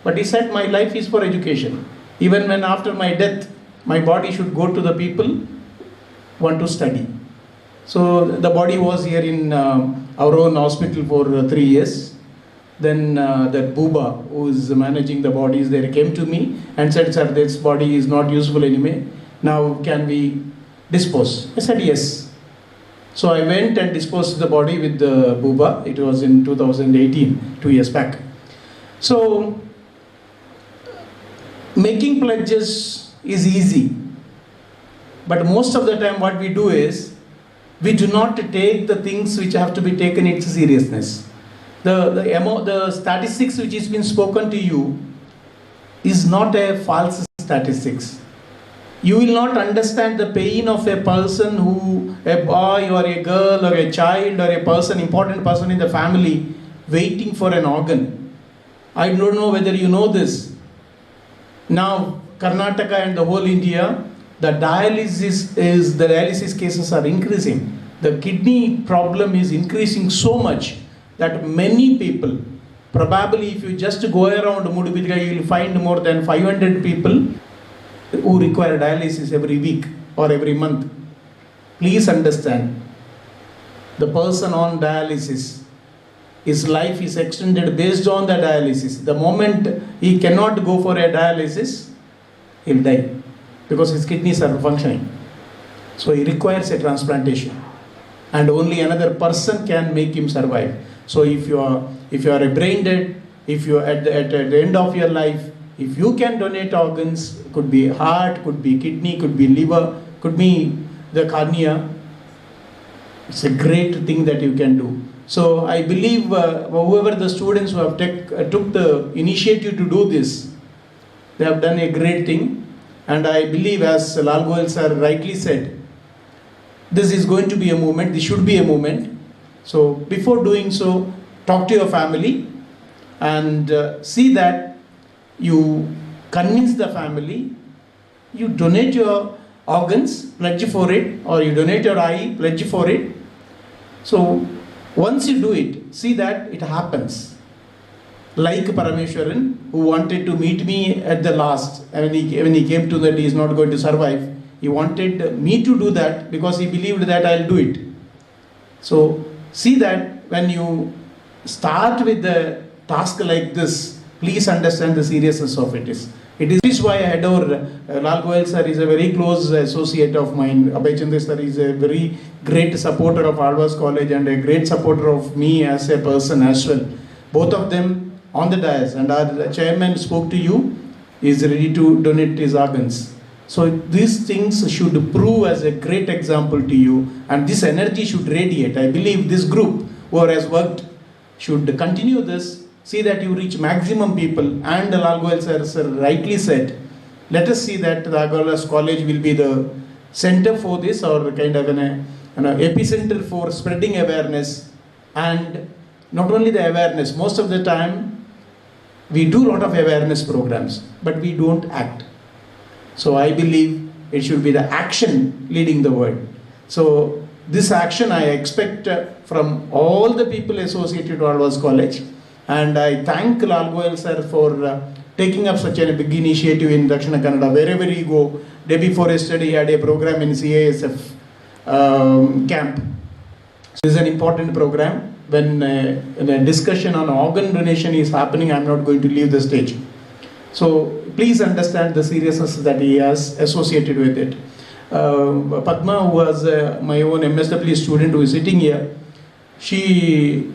Speaker 10: but he said, my life is for education. Even when after my death, my body should go to the people who want to study. So the body was here in our own hospital for 3 years. Then that Buba, who is managing the bodies there, came to me and said, sir, this body is not useful anyway. Now can we dispose? I said, yes. So I went and disposed the body with the Buba. It was in 2018, 2 years back. So making pledges is easy. But most of the time what we do is, we do not take the things which have to be taken into seriousness. The statistics which has been spoken to you is not a false statistics. You will not understand the pain of a person who, a boy or a girl or a child or a person, important person in the family, waiting for an organ. I don't know whether you know this. Now, Karnataka and the whole India, the dialysis cases are increasing. The kidney problem is increasing so much that many people, probably if you just go around Mudubidga, you will find more than 500 people who require dialysis every week or every month. Please understand, the person on dialysis, his life is extended based on the dialysis. The moment he cannot go for a dialysis, he'll die because his kidneys are functioning. So he requires a transplantation, and only another person can make him survive. So if you are a brain dead, if you are at the end of your life, if you can donate organs, could be heart, could be kidney, could be liver, could be the cornea, it's a great thing that you can do. So I believe whoever the students who have took the initiative to do this, they have done a great thing. And I believe, as Lal Goyal sir rightly said, this is going to be a movement, this should be a movement. So before doing so, talk to your family and see that you convince the family, you donate your organs, pledge for it, or you donate your eye, pledge for it. So once you do it, see that it happens. Like Parameshwaran, who wanted to meet me at the last, when he came to that he is not going to survive, he wanted me to do that because he believed that I'll do it. So see that when you start with the task like this, please understand the seriousness of it. It is why I adore Lal Goyal sir is a very close associate of mine. Abhay Chandra sir is a very great supporter of Alva'S College and a great supporter of me as a person as well. Both of them on the dais, and our chairman spoke to you, is ready to donate his organs. So these things should prove as a great example to you, and this energy should radiate. I believe this group who has worked should continue this, see that you reach maximum people, and 𝐂𝐿 sir rightly said, let us see that the Alva'S college will be the center for this, or kind of an epicenter for spreading awareness. And not only the awareness, most of the time we do a lot of awareness programs, but we don't act. So I believe it should be the action leading the world. So this action I expect from all the people associated to Alva'S College, and I thank 𝐂𝐿 sir for taking up such a big initiative in Dakshina Kannada. Wherever you go, day before yesterday he had a program in CASF camp. So this is an important program. When a discussion on organ donation is happening, I am not going to leave the stage. So please understand the seriousness that he has associated with it. Padma, who was my own MSW student who is sitting here, she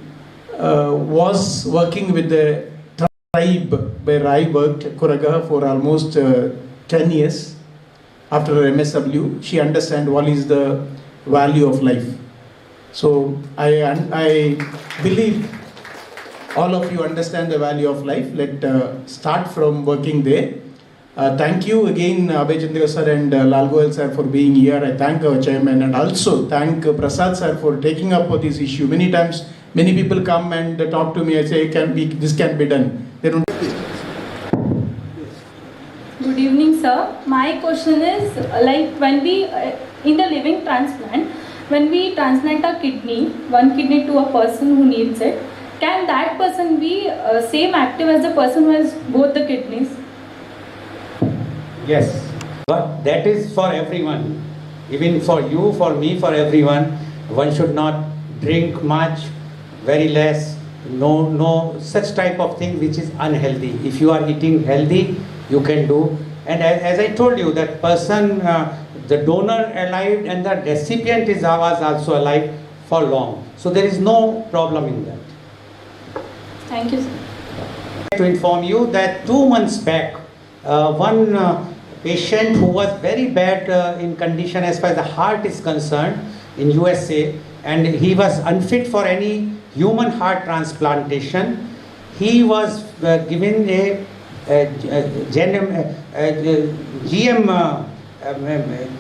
Speaker 10: was working with the tribe where I worked, Kuraga, for almost 10 years. After her MSW, she understands what is the value of life. So I believe all of you understand the value of life. Let's start from working there. Thank you again, Abhay sir and 𝐂𝐿 sir for being here. I thank our chairman, and also thank Prasad sir for taking up this issue. Many times, many people come and talk to me. I say, this can be done. They don't.
Speaker 11: Good evening, sir. My question is, like when we, in the living transplant, when we transplant a kidney, one kidney to a person who needs it, can that person be same active as the person who has both the kidneys?
Speaker 8: Yes, but that is for everyone, even for you, for me, for everyone. One should not drink much, very less, no such type of thing which is unhealthy. If you are eating healthy, you can do. And as I told you, that person, the donor alive and the recipient was also alive for long. So there is no problem in that.
Speaker 11: Thank you, sir.
Speaker 8: To inform you that 2 months back, one patient who was very bad in condition as far as the heart is concerned in USA, and he was unfit for any human heart transplantation. He was given a GM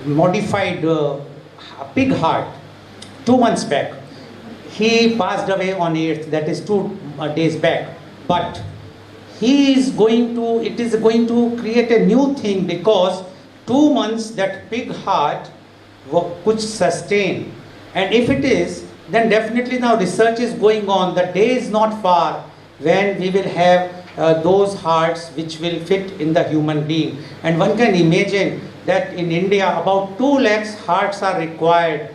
Speaker 8: modified pig heart 2 months back. He passed away on 8th, that is 2 days back. But it is going to create a new thing, because 2 months that pig heart could sustain. And if it is, then definitely now research is going on. The day is not far when we will have those hearts which will fit in the human being. And one can imagine that in India about 2 lakhs hearts are required,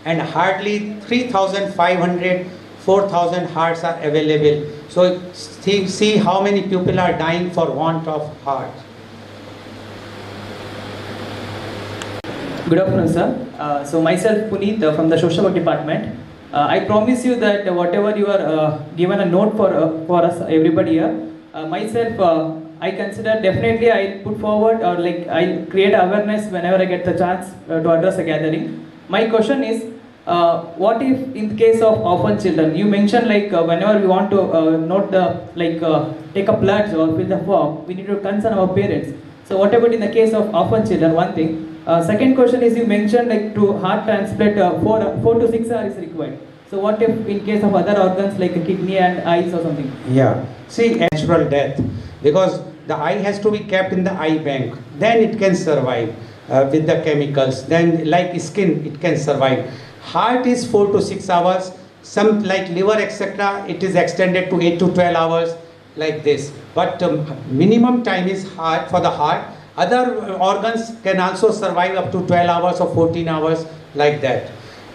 Speaker 8: and hardly 3,500, 4,000 hearts are available. So see how many people are dying for want of heart.
Speaker 12: Good afternoon, sir. So myself, Puneet, from the social work department. I promise you that whatever you are given a note for us, everybody here, myself, I consider definitely I'll put forward, or like I'll create awareness whenever I get the chance to address a gathering. My question is, what if in the case of orphan children, you mentioned like whenever we want to note the, take a pledge or fill the form, we need to concern our parents. So what about in the case of orphan children, one thing. Second question is, you mentioned like to heart transplant 4 to 6 hours is required. So what if in case of other organs like a kidney and eyes or something?
Speaker 8: Yeah, see, natural death, because the eye has to be kept in the eye bank, then it can survive with the chemicals. Then like skin, it can survive. Heart is 4 to 6 hours. Some like liver, etc., it is extended to 8 to 12 hours like this. But minimum time is hard for the heart. Other organs can also survive up to 12 hours or 14 hours like that.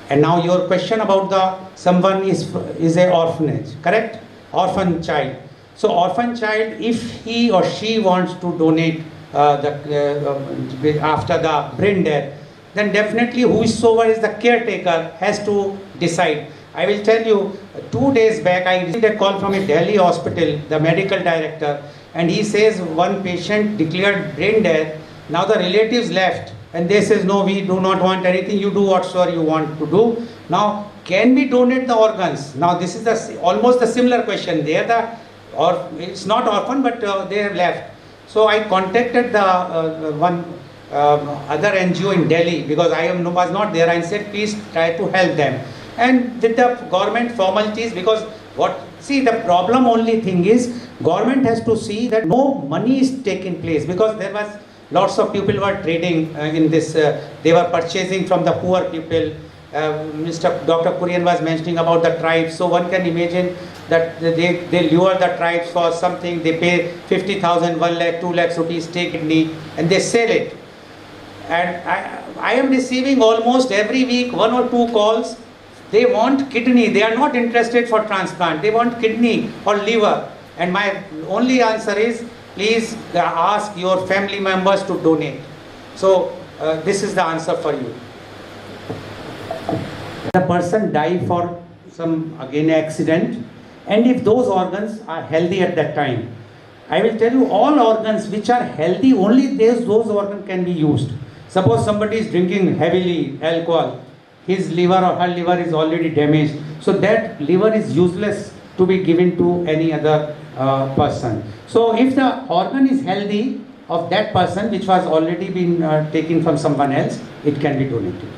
Speaker 8: And now your question about someone is a orphanage, correct? Orphan child. So orphan child, if he or she wants to donate after the brain death, then definitely whosoever is the caretaker has to decide. I will tell you, 2 days back I received a call from a Delhi hospital, the medical director, and he says one patient declared brain death Now the relatives left and they says, no, we do not want anything, you do whatsoever you want to do. Now, can we donate the organs? Now this is almost the similar question. They are it's not orphan, but they have left. So I contacted the one other NGO in Delhi, because I was not there, and said, please try to help them. And with the government formalities, because the problem only thing is, government has to see that no money is taking place, because there was lots of people were trading in this, they were purchasing from the poor people. Dr. Kurian was mentioning about the tribes, so one can imagine that they lure the tribes for something, they pay 50,000, 1 lakh, 2 lakhs rupees, take kidney, and they sell it. And I am receiving almost every week 1 or 2 calls. They want kidney, they are not interested for transplant, they want kidney or liver. And my only answer is, please ask your family members to donate. So this is the answer for you. The person died for some accident, and if those organs are healthy at that time, I will tell you, all organs which are healthy, only those organs can be used. Suppose somebody is drinking heavily alcohol, his liver or her liver is already damaged, so that liver is useless to be given to any other person. So if the organ is healthy of that person which was already been taken from someone else, it can be donated.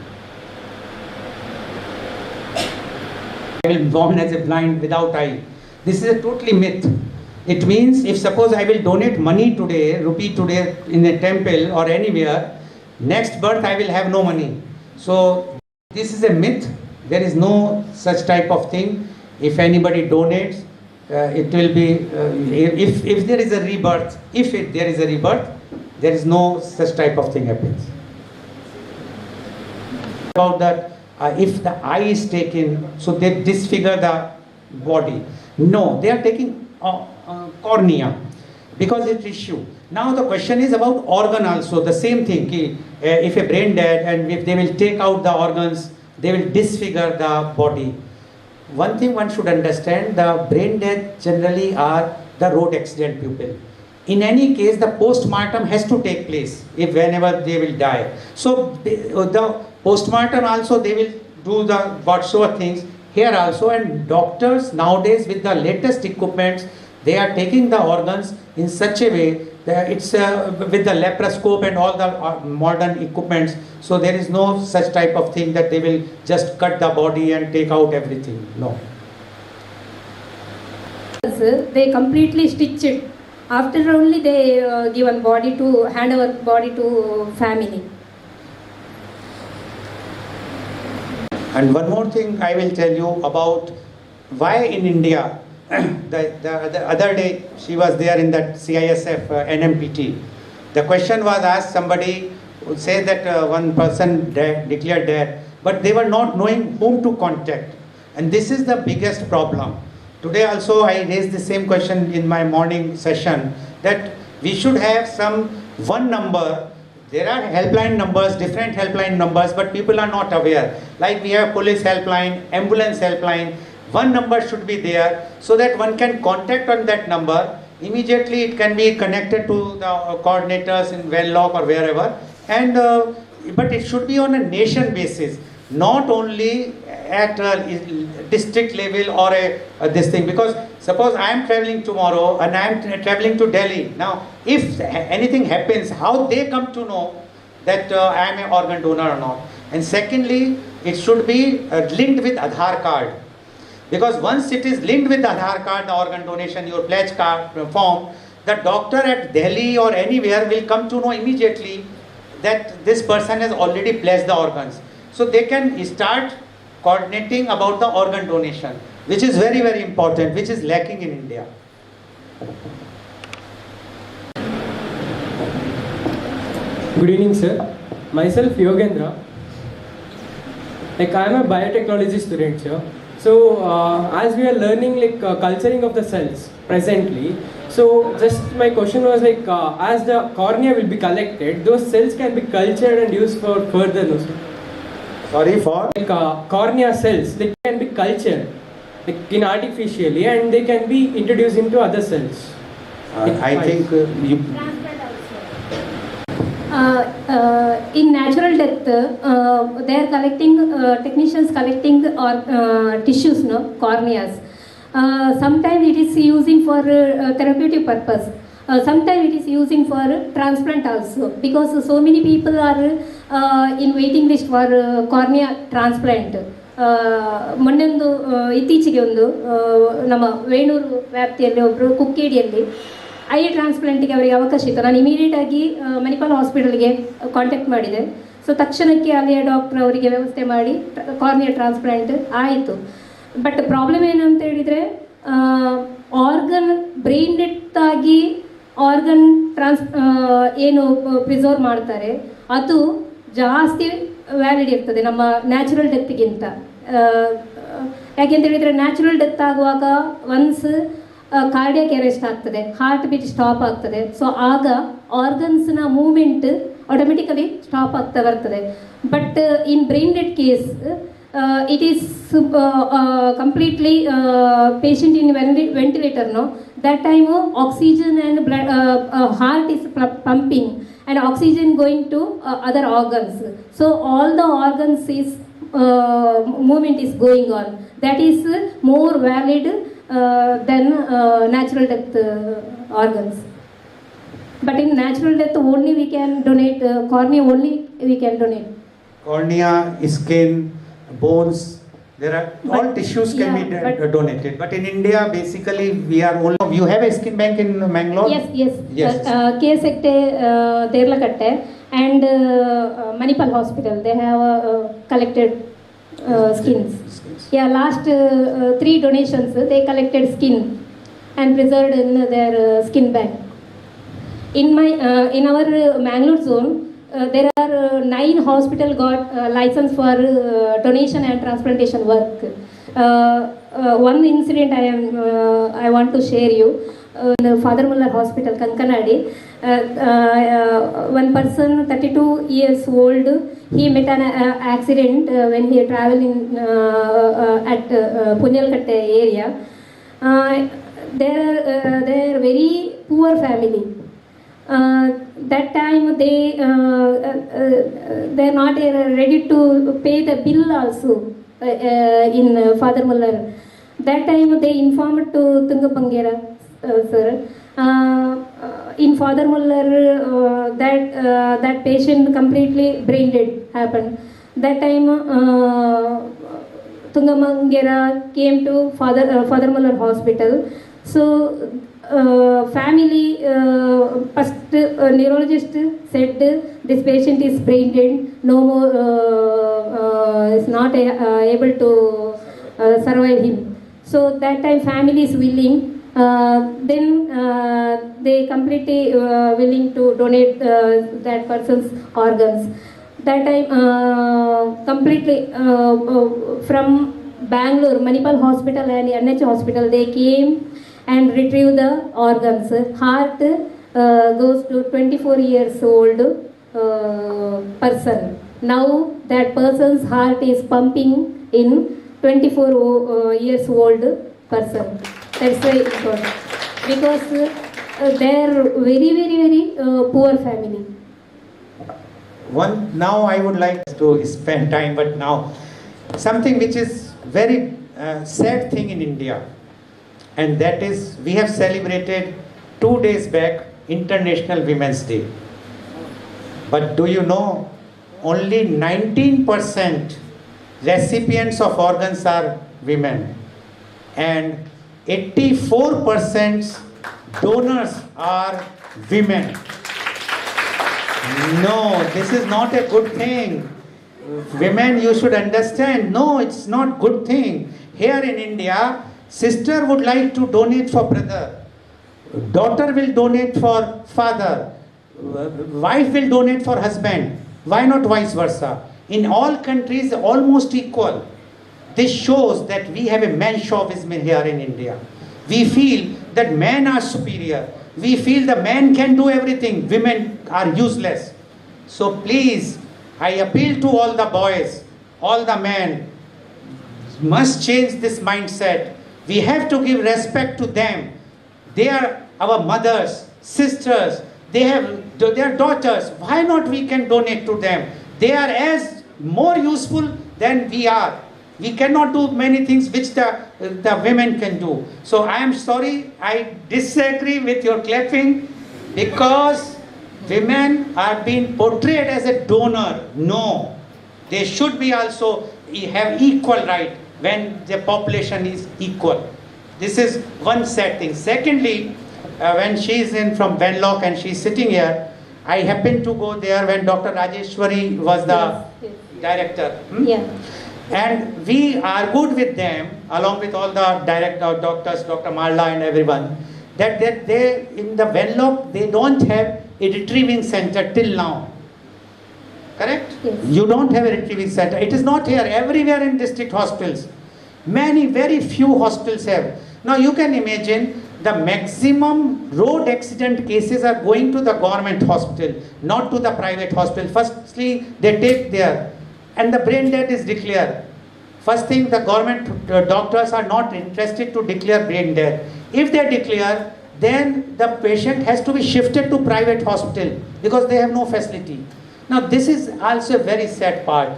Speaker 8: I will be born as a blind without eye. This is a totally myth. It means, if suppose I will donate money today, rupee today in a temple or anywhere, next birth I will have no money. So this is a myth. There is no such type of thing. If anybody donates, it will be, if there is a rebirth, there is a rebirth, there is no such type of thing happens. About that, if the eye is taken, so they disfigure the body. No, they are taking cornea, because it's issue. Now the question is about organ also, the same thing. If a brain dead, and if they will take out the organs, they will disfigure the body. One thing one should understand, the brain death generally are the road accident people. In any case, the post-mortem has to take place whenever they will die. So the post-mortem also, they will do the whatsoever things here also, and doctors nowadays with the latest equipments, they are taking the organs in such a way that it's with the laparoscope and all the modern equipments, so there is no such type of thing that they will just cut the body and take out everything. No.
Speaker 13: They completely stitch it. After only they hand over body to family.
Speaker 8: And one more thing I will tell you about why in India. The other day she was there in that CISF NMPT. The question was asked, somebody would say that one person declared dead, but they were not knowing whom to contact. And this is the biggest problem. Today also I raised the same question in my morning session, that we should have one number. There are helpline numbers, different helpline numbers, but people are not aware. Like we have police helpline, ambulance helpline. One number should be there, so that one can contact on that number. Immediately it can be connected to the coordinators in Venlock or wherever. And but it should be on a nation basis, not only at a district level or this thing. Because suppose I am traveling tomorrow and I am traveling to Delhi. Now, if anything happens, how they come to know that I am an organ donor or not? And secondly, it should be linked with Aadhaar card. Because once it is linked with the Aadhaar card, the organ donation, your pledge card form, the doctor at Delhi or anywhere will come to know immediately that this person has already pledged the organs. So they can start coordinating about the organ donation, which is very, very important, which is lacking in India.
Speaker 14: Good evening, sir. Myself, Yogendra. I am a biotechnology student, sir. So, as we are learning culturing of the cells presently, so just my question was as the cornea will be collected, those cells can be cultured and used for further, no, sir?
Speaker 8: Sorry, for?
Speaker 14: Cornea cells, they can be cultured in artificially, and they can be introduced into other cells.
Speaker 8: I think you...
Speaker 13: in natural death, they are collecting, technicians collecting tissues, no, corneas. Sometimes it is using for therapeutic purpose. Sometimes it is using for transplant also, because so many people are in waiting list for cornea transplant. ಮೊನ್ನೆಂದು ಇತ್ತೀಚೆಗೆ ಒಂದು ನಮ್ಮ ವೇಣೂರು ವ್ಯಾಪ್ತಿಯಲ್ಲಿ ಒಬ್ಬರು ಕುಕ್ಕೇಡಿಯಲ್ಲಿ I ಟ್ರಾನ್ಸ್ಪ್ಲಾಂಟಿಗೆ ಅವರಿಗೆ ಅವಕಾಶ ಇತ್ತು. ನಾನು ಇಮಿಡಿಯೇಟಾಗಿ ಮಣಿಪಾಲ್ ಹಾಸ್ಪಿಟಲ್ಗೆ ಕಾಂಟ್ಯಾಕ್ಟ್ ಮಾಡಿದೆ. ಸೊ ತಕ್ಷಣಕ್ಕೆ ಅಲ್ಲಿಯ ಡಾಕ್ಟ್ರ್ ಅವರಿಗೆ ವ್ಯವಸ್ಥೆ ಮಾಡಿ ಕಾರ್ನಿಯಾ ಟ್ರಾನ್ಸ್ಪ್ಲಾಂಟ್ ಆಯಿತು. ಬಟ್ ಪ್ರಾಬ್ಲಮ್ ಏನಂತ ಹೇಳಿದರೆ, ಆರ್ಗನ್ ಬ್ರೈನ್ ಡೆತ್ ಆಗಿ ಆರ್ಗನ್ ಏನು ಪ್ರಿಸರ್ವ್ ಮಾಡ್ತಾರೆ ಅದು ಜಾಸ್ತಿ ವ್ಯಾಲಿಡ್ ಇರ್ತದೆ ನಮ್ಮ ನ್ಯಾಚುರಲ್ ಡೆತ್ಗಿಂತ. ಯಾಕೆಂತ ಹೇಳಿದರೆ ನ್ಯಾಚುರಲ್ ಡೆತ್ ಆಗುವಾಗ ಒನ್ಸ್ ಕಾರ್ಡಿಯಾಕ್ ಅರೆಸ್ಟ್ ಆಗ್ತದೆ, ಹಾರ್ಟ್ ಬೀಟ್ ಸ್ಟಾಪ್ ಆಗ್ತದೆ. ಸೊ ಆಗ ಆರ್ಗನ್ಸ್ನ ಮೂವ್ಮೆಂಟ್ ಆಟೋಮೆಟಿಕಲಿ ಸ್ಟಾಪ್ ಆಗ್ತಾ ಬರ್ತದೆ. But in brain dead case it is completely patient in ventilator, no, that time oxygen and blood, heart is pumping and oxygen going to other organs, so all the organs is movement is going on. That is more valid than natural death organs. But in natural death only we can donate cornea, only we can donate
Speaker 8: cornea, skin, bones, there are all tissues can be donated. But in India basically we are only, you have a skin bank in Mangalore?
Speaker 13: Yes. 𝐂𝐀𝐑𝐔 Derlakatte and Manipal Hospital, they have collected skins. Yeah, last 3 donations they collected skin and preserved in their skin bank. In our Mangalore zone, there are 9 hospitals got license for donation and transplantation work. One incident I want to share you. In Father Muller Hospital, Kankanadi, one person, 32 years old, he met an accident when he traveled at Punyalkatte area. They are very poor family. That time they are not ready to pay the bill also in Father Muller. That time they informed to Tungapangera sir. In Father Muller that patient completely brain dead happened. That time Tungapangera came to Father Muller Hospital. So family first neurologist said this patient is brain dead, no more is not able to survive him. So that time family is willing, then they completely willing to donate that person's organs. That time completely from Bangalore Manipal Hospital and NH Hospital they came and retrieve the organs. Heart goes to 24 years old person. Now that person's heart is pumping in 24 years old person. That's why important, because they are very poor family.
Speaker 8: Now I would like to spend time, but now something which is very sad thing in India, and that is we have celebrated 2 days back International Women's Day. But do you know only 19% recipients of organs are women and 84% donors are women. No, this is not a good thing. Women, you should understand, no, it's not good thing. Here in India, sister would like to donate for brother, daughter will donate for father, wife will donate for husband. Why not vice versa? In all countries almost equal. This shows that we have a man chauvinism here in India. We feel that men are superior. We feel the man can do everything, women are useless. So please, I appeal to all the boys, all the men, must change this mindset. We have to give respect to them. They are our mothers, sisters. they have their daughters. Why not we can donate to them? They are as more useful than we are. We cannot do many things which the women can do. So I am sorry, I disagree with your clapping, because women are being portrayed as a donor. No, they should be also have equal right when the population is equal. This is one sad thing. Secondly, when she is in from Venlock and she is sitting here, I happened to go there when Dr. Rajeshwari was the director.
Speaker 13: Yeah.
Speaker 8: And we argued with them, along with all the doctors, Dr. Marla and everyone, that they in the Venlock, they don't have a retrieving center till now. Correct?
Speaker 13: Yes.
Speaker 8: You don't have a retrieving center. It is not here. Everywhere in district hospitals, very few hospitals have. Now you can imagine the maximum road accident cases are going to the government hospital, not to the private hospital. Firstly, they take there, and the brain death is declared. First thing, the government doctors are not interested to declare brain death. If they declare, then the patient has to be shifted to private hospital because they have no facility. Now this is also a very sad part.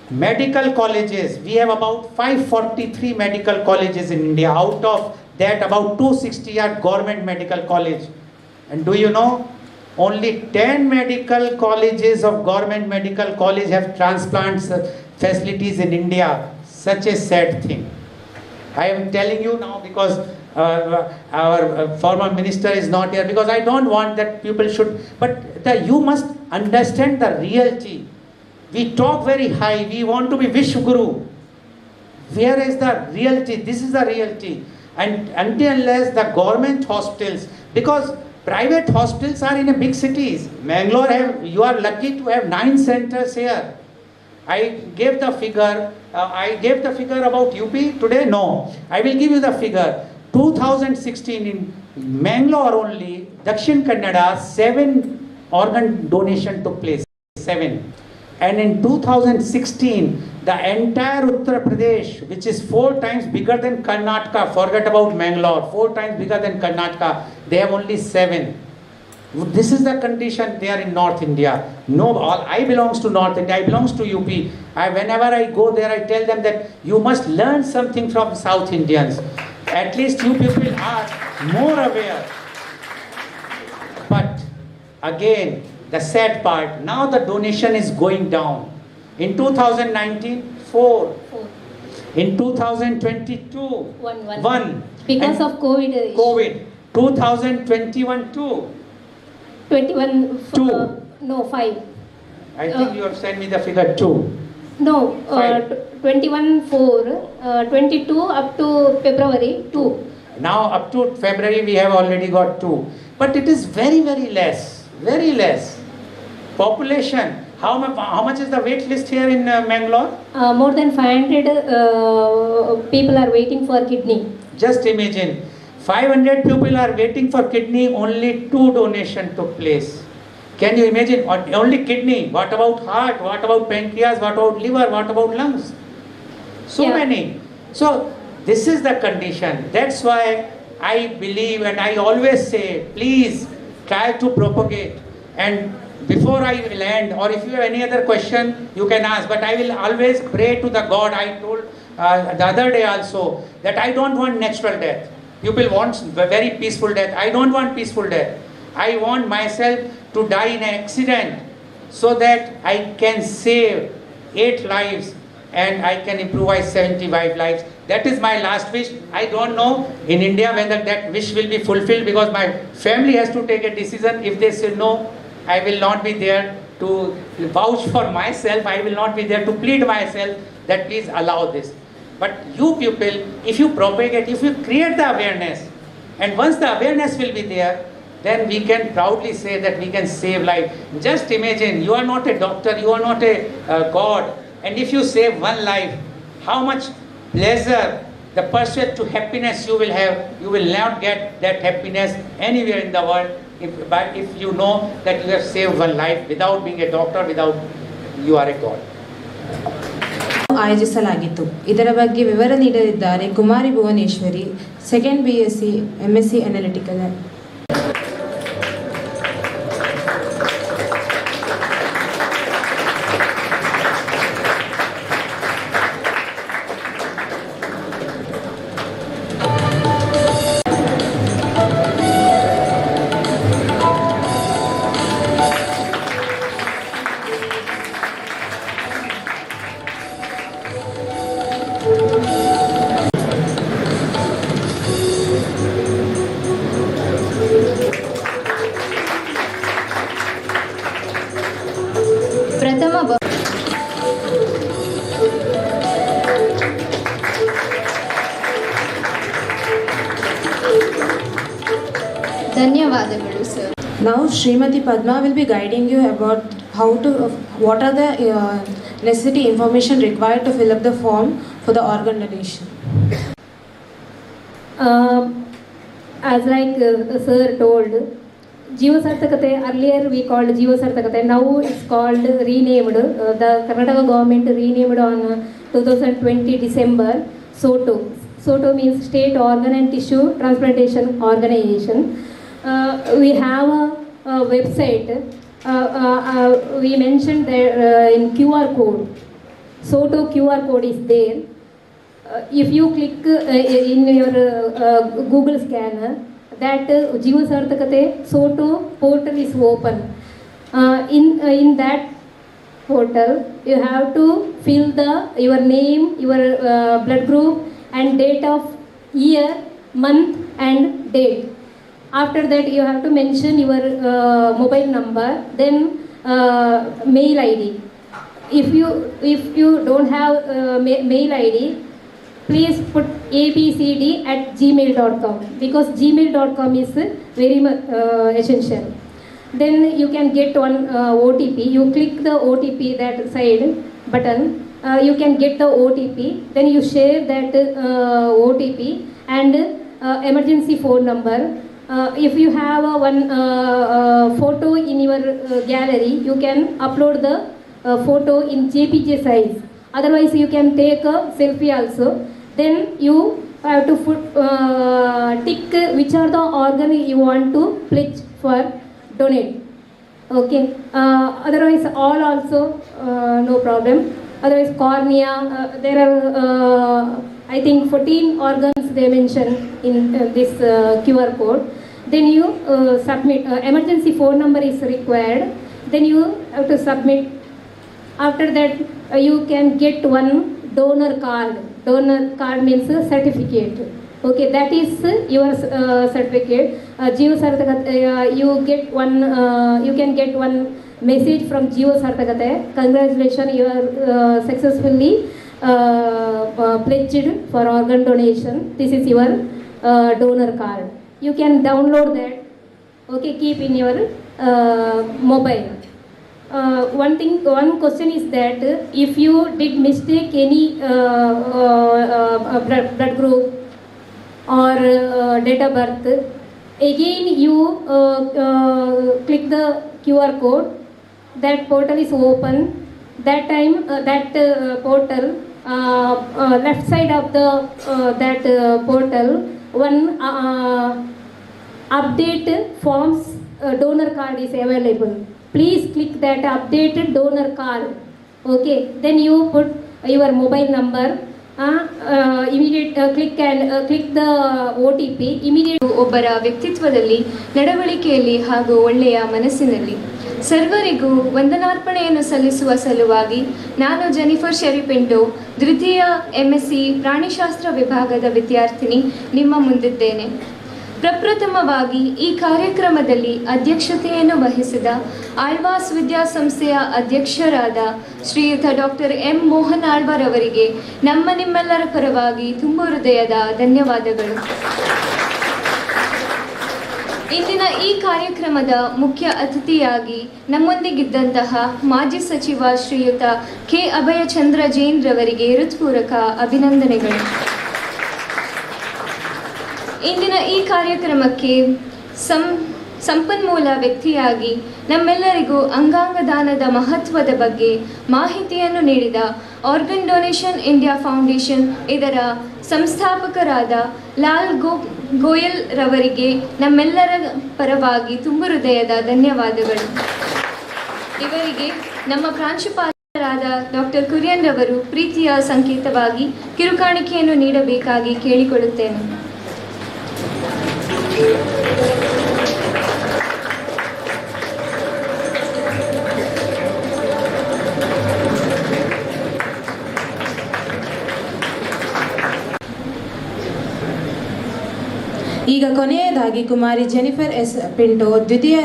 Speaker 8: Medical colleges, we have about 543 medical colleges in India. Out of that, about 260 are government medical college. And do you know, only 10 medical colleges of government medical college have transplant facilities in India. Such a sad thing. I am telling you now because our former minister is not here, because I don't want that people should, but you must understand the reality. We talk very high, we want to be Vishwaguru. Where is the reality? This is the reality. And until unless the government hospitals, because private hospitals are in a big cities. Mangalore you are lucky to have 9 centers here. I gave the figure about UP today. No, I will give you the figure. 2016 in Mangalore only, Dakshin Kannada, 7 organ donation took place. 7. And in 2016, the entire Uttar Pradesh, which is 4 times bigger than Karnataka, forget about Mangalore, 4 times bigger than Karnataka, they have only 7. This is the condition there in North India. I belongs to North India, I belongs to UP. Whenever I go there, I tell them that you must learn something from South Indians. At least you people are more aware. But again, the sad part, now the donation is going down. In 2019, 4. In 2022, 1.
Speaker 13: Because of COVID.
Speaker 8: 2021, 2.
Speaker 13: 21,
Speaker 8: 2.
Speaker 13: No, 5.
Speaker 8: I think you have sent me the figure 2.
Speaker 13: No, 21, 4. 22 up to February, 2.
Speaker 8: Now up to February we have already got 2. But it is very, very less. Very less. Population. How much is the wait list here in Mangalore?
Speaker 13: More than 500 people are waiting for kidney.
Speaker 8: Just imagine, 500 people are waiting for kidney, only 2 donations took place. Can you imagine? Only kidney. What about heart? What about pancreas? What about liver? What about lungs? So many. So this is the condition. That's why I believe, and I always say, please try to propagate. And before I land, or if you have any other question, you can ask. But I will always pray to the God. I told the other day also that I don't want natural death. People want very peaceful death. I don't want peaceful death. I want myself to die in an accident so that I can save 8 lives and I can improvise 75 lives. That is my last wish. I don't know in India whether that wish will be fulfilled, because my family has to take a decision. If they say no, I will not be there to vouch for myself. I will not be there to plead myself that please allow this. But you people, if you propagate, if you create the awareness, and once the awareness will be there, then we can proudly say that we can save life. Just imagine, you are not a doctor, you are not a God, and if you save 1 life, how much pleasure, the pursuit to happiness you will have. You will not get that happiness anywhere in the world if you know that you have saved 1 life without being a doctor, without you are a God.
Speaker 1: ಆಯೋಜಿಸಲಾಗಿತ್ತು. ಇದರ ಬಗ್ಗೆ ವಿವರ ನೀಡಲಿದ್ದಾರೆ Kumari Bhuvaneshwari, 2nd BSc MSc Analytical.
Speaker 3: ಧನ್ಯವಾದಗಳು sir.
Speaker 1: Now Srimati Padma will be guiding you about what are the necessary information required to fill up the form for the organ donation.
Speaker 13: As like sir told, Jeeva Sarthakate, earlier we called Jeeva Sarthakate, now it's called renamed, the Karnataka government renamed on 2020 December, SOTO. SOTO means State Organ and Tissue Transplantation Organization. We have a website, we mentioned there in QR code, SOTO QR code is there. If you click in your Google scanner, that Jeeva Sarthakate SOTO portal is open. In that portal, you have to fill your name, your blood group, and date of year, month, and date. After that, you have to mention your mobile number, then mail ID. If you don't have mail ID, please put abcd@gmail.com, because gmail.com is very much essential. Then you can get one OTP. You click the OTP, that side button. You can get the OTP. Then you share that OTP and emergency phone number. If you have one photo in your gallery, you can upload the photo in JPG size. Otherwise, you can take a selfie also. Then you have to tick which are the organ you want to pledge for donate. Okay. Otherwise, all also no problem. Otherwise, cornea, there are I think 14 organs they mention in this QR code. Then you submit. Emergency phone number is required. Then you have to submit. After that, you can get one donor card. Donor card means a certificate. Okay, that is your certificate. Jeeva Sarthakate, you can get one message from Jeeva Sarthakate. Congratulations, you are successfully pledged for organ donation. This is your donor card. You can download that. Okay, keep in your mobile. One question is that if you did mistake any blood group or date of birth, again you click the QR code. That portal is open. That time that portal, left side of the that portal, one update forms donor card is available. Please click that updated donor card. Okay, then you put your mobile number. Click the OTP.
Speaker 3: ಒಬ್ಬರ ವ್ಯಕ್ತಿತ್ವದಲ್ಲಿ, ನಡವಳಿಕೆಯಲ್ಲಿ ಹಾಗೂ ಒಳ್ಳೆಯ ಮನಸ್ಸಿನಲ್ಲಿ ಸರ್ವರಿಗೂ ವಂದನಾರ್ಪಣೆಯನ್ನು ಸಲ್ಲಿಸುವ ಸಲುವಾಗಿ ನಾನು Jennifer ಶೆರಿಪಿಂಟೋ, ದ್ವಿತೀಯ MSc ಪ್ರಾಣಿಶಾಸ್ತ್ರ ವಿಭಾಗದ ವಿದ್ಯಾರ್ಥಿನಿ, ನಿಮ್ಮ ಮುಂದಿದ್ದೇನೆ. ಪ್ರಪ್ರಥಮವಾಗಿ ಈ ಕಾರ್ಯಕ್ರಮದಲ್ಲಿ ಅಧ್ಯಕ್ಷತೆಯನ್ನು ವಹಿಸಿದ ಆಳ್ವಾಸ್ ವಿದ್ಯಾಸಂಸ್ಥೆಯ ಅಧ್ಯಕ್ಷರಾದ ಶ್ರೀಯುತ ಡಾಕ್ಟರ್ ಎಂ ಮೋಹನ್ ಆಳ್ವಾರ್ ಅವರಿಗೆ ನಿಮ್ಮೆಲ್ಲರ ಪರವಾಗಿ ತುಂಬ ಹೃದಯದ ಧನ್ಯವಾದಗಳು. ಇಂದಿನ ಈ ಕಾರ್ಯಕ್ರಮದ ಮುಖ್ಯ ಅತಿಥಿಯಾಗಿ ನಮ್ಮೊಂದಿಗಿದ್ದಂತಹ ಮಾಜಿ ಸಚಿವ ಶ್ರೀಯುತ ಕೆ.ಅಭಯಚಂದ್ರ ಜೈನ್ ರವರಿಗೆ ಹೃತ್ಪೂರ್ವಕ ಅಭಿನಂದನೆಗಳು. ಇಂದಿನ ಈ ಕಾರ್ಯಕ್ರಮಕ್ಕೆ ಸಂಪನ್ಮೂಲ ವ್ಯಕ್ತಿಯಾಗಿ ನಮ್ಮೆಲ್ಲರಿಗೂ ಅಂಗಾಂಗ ದಾನದ ಮಹತ್ವದ ಬಗ್ಗೆ ಮಾಹಿತಿಯನ್ನು ನೀಡಿದ ಆರ್ಗನ್ ಡೊನೇಷನ್ ಇಂಡಿಯಾ ಫೌಂಡೇಶನ್ ಇದರ ಸಂಸ್ಥಾಪಕರಾದ ಲಾಲ್ ಗೋಯಲ್ ರವರಿಗೆ ನಮ್ಮೆಲ್ಲರ ಪರವಾಗಿ ತುಂಬ ಹೃದಯದ ಧನ್ಯವಾದಗಳು. ಇವರಿಗೆ ನಮ್ಮ ಪ್ರಾಂಶುಪಾಲರಾದ ಡಾಕ್ಟರ್ ಕುರಿಯನ್ ರವರು ಪ್ರೀತಿಯ ಸಂಕೇತವಾಗಿ ಕಿರುಕಾಣಿಕೆಯನ್ನು ನೀಡಬೇಕಾಗಿ ಕೇಳಿಕೊಳ್ಳುತ್ತೇನೆ.
Speaker 1: ಈಗ ಕೊನೆಯದಾಗಿ ಕುಮಾರಿ ಜೆನಿಫರ್ ಎಸ್ ಪಿಂಟೋ, ದ್ವಿತೀಯ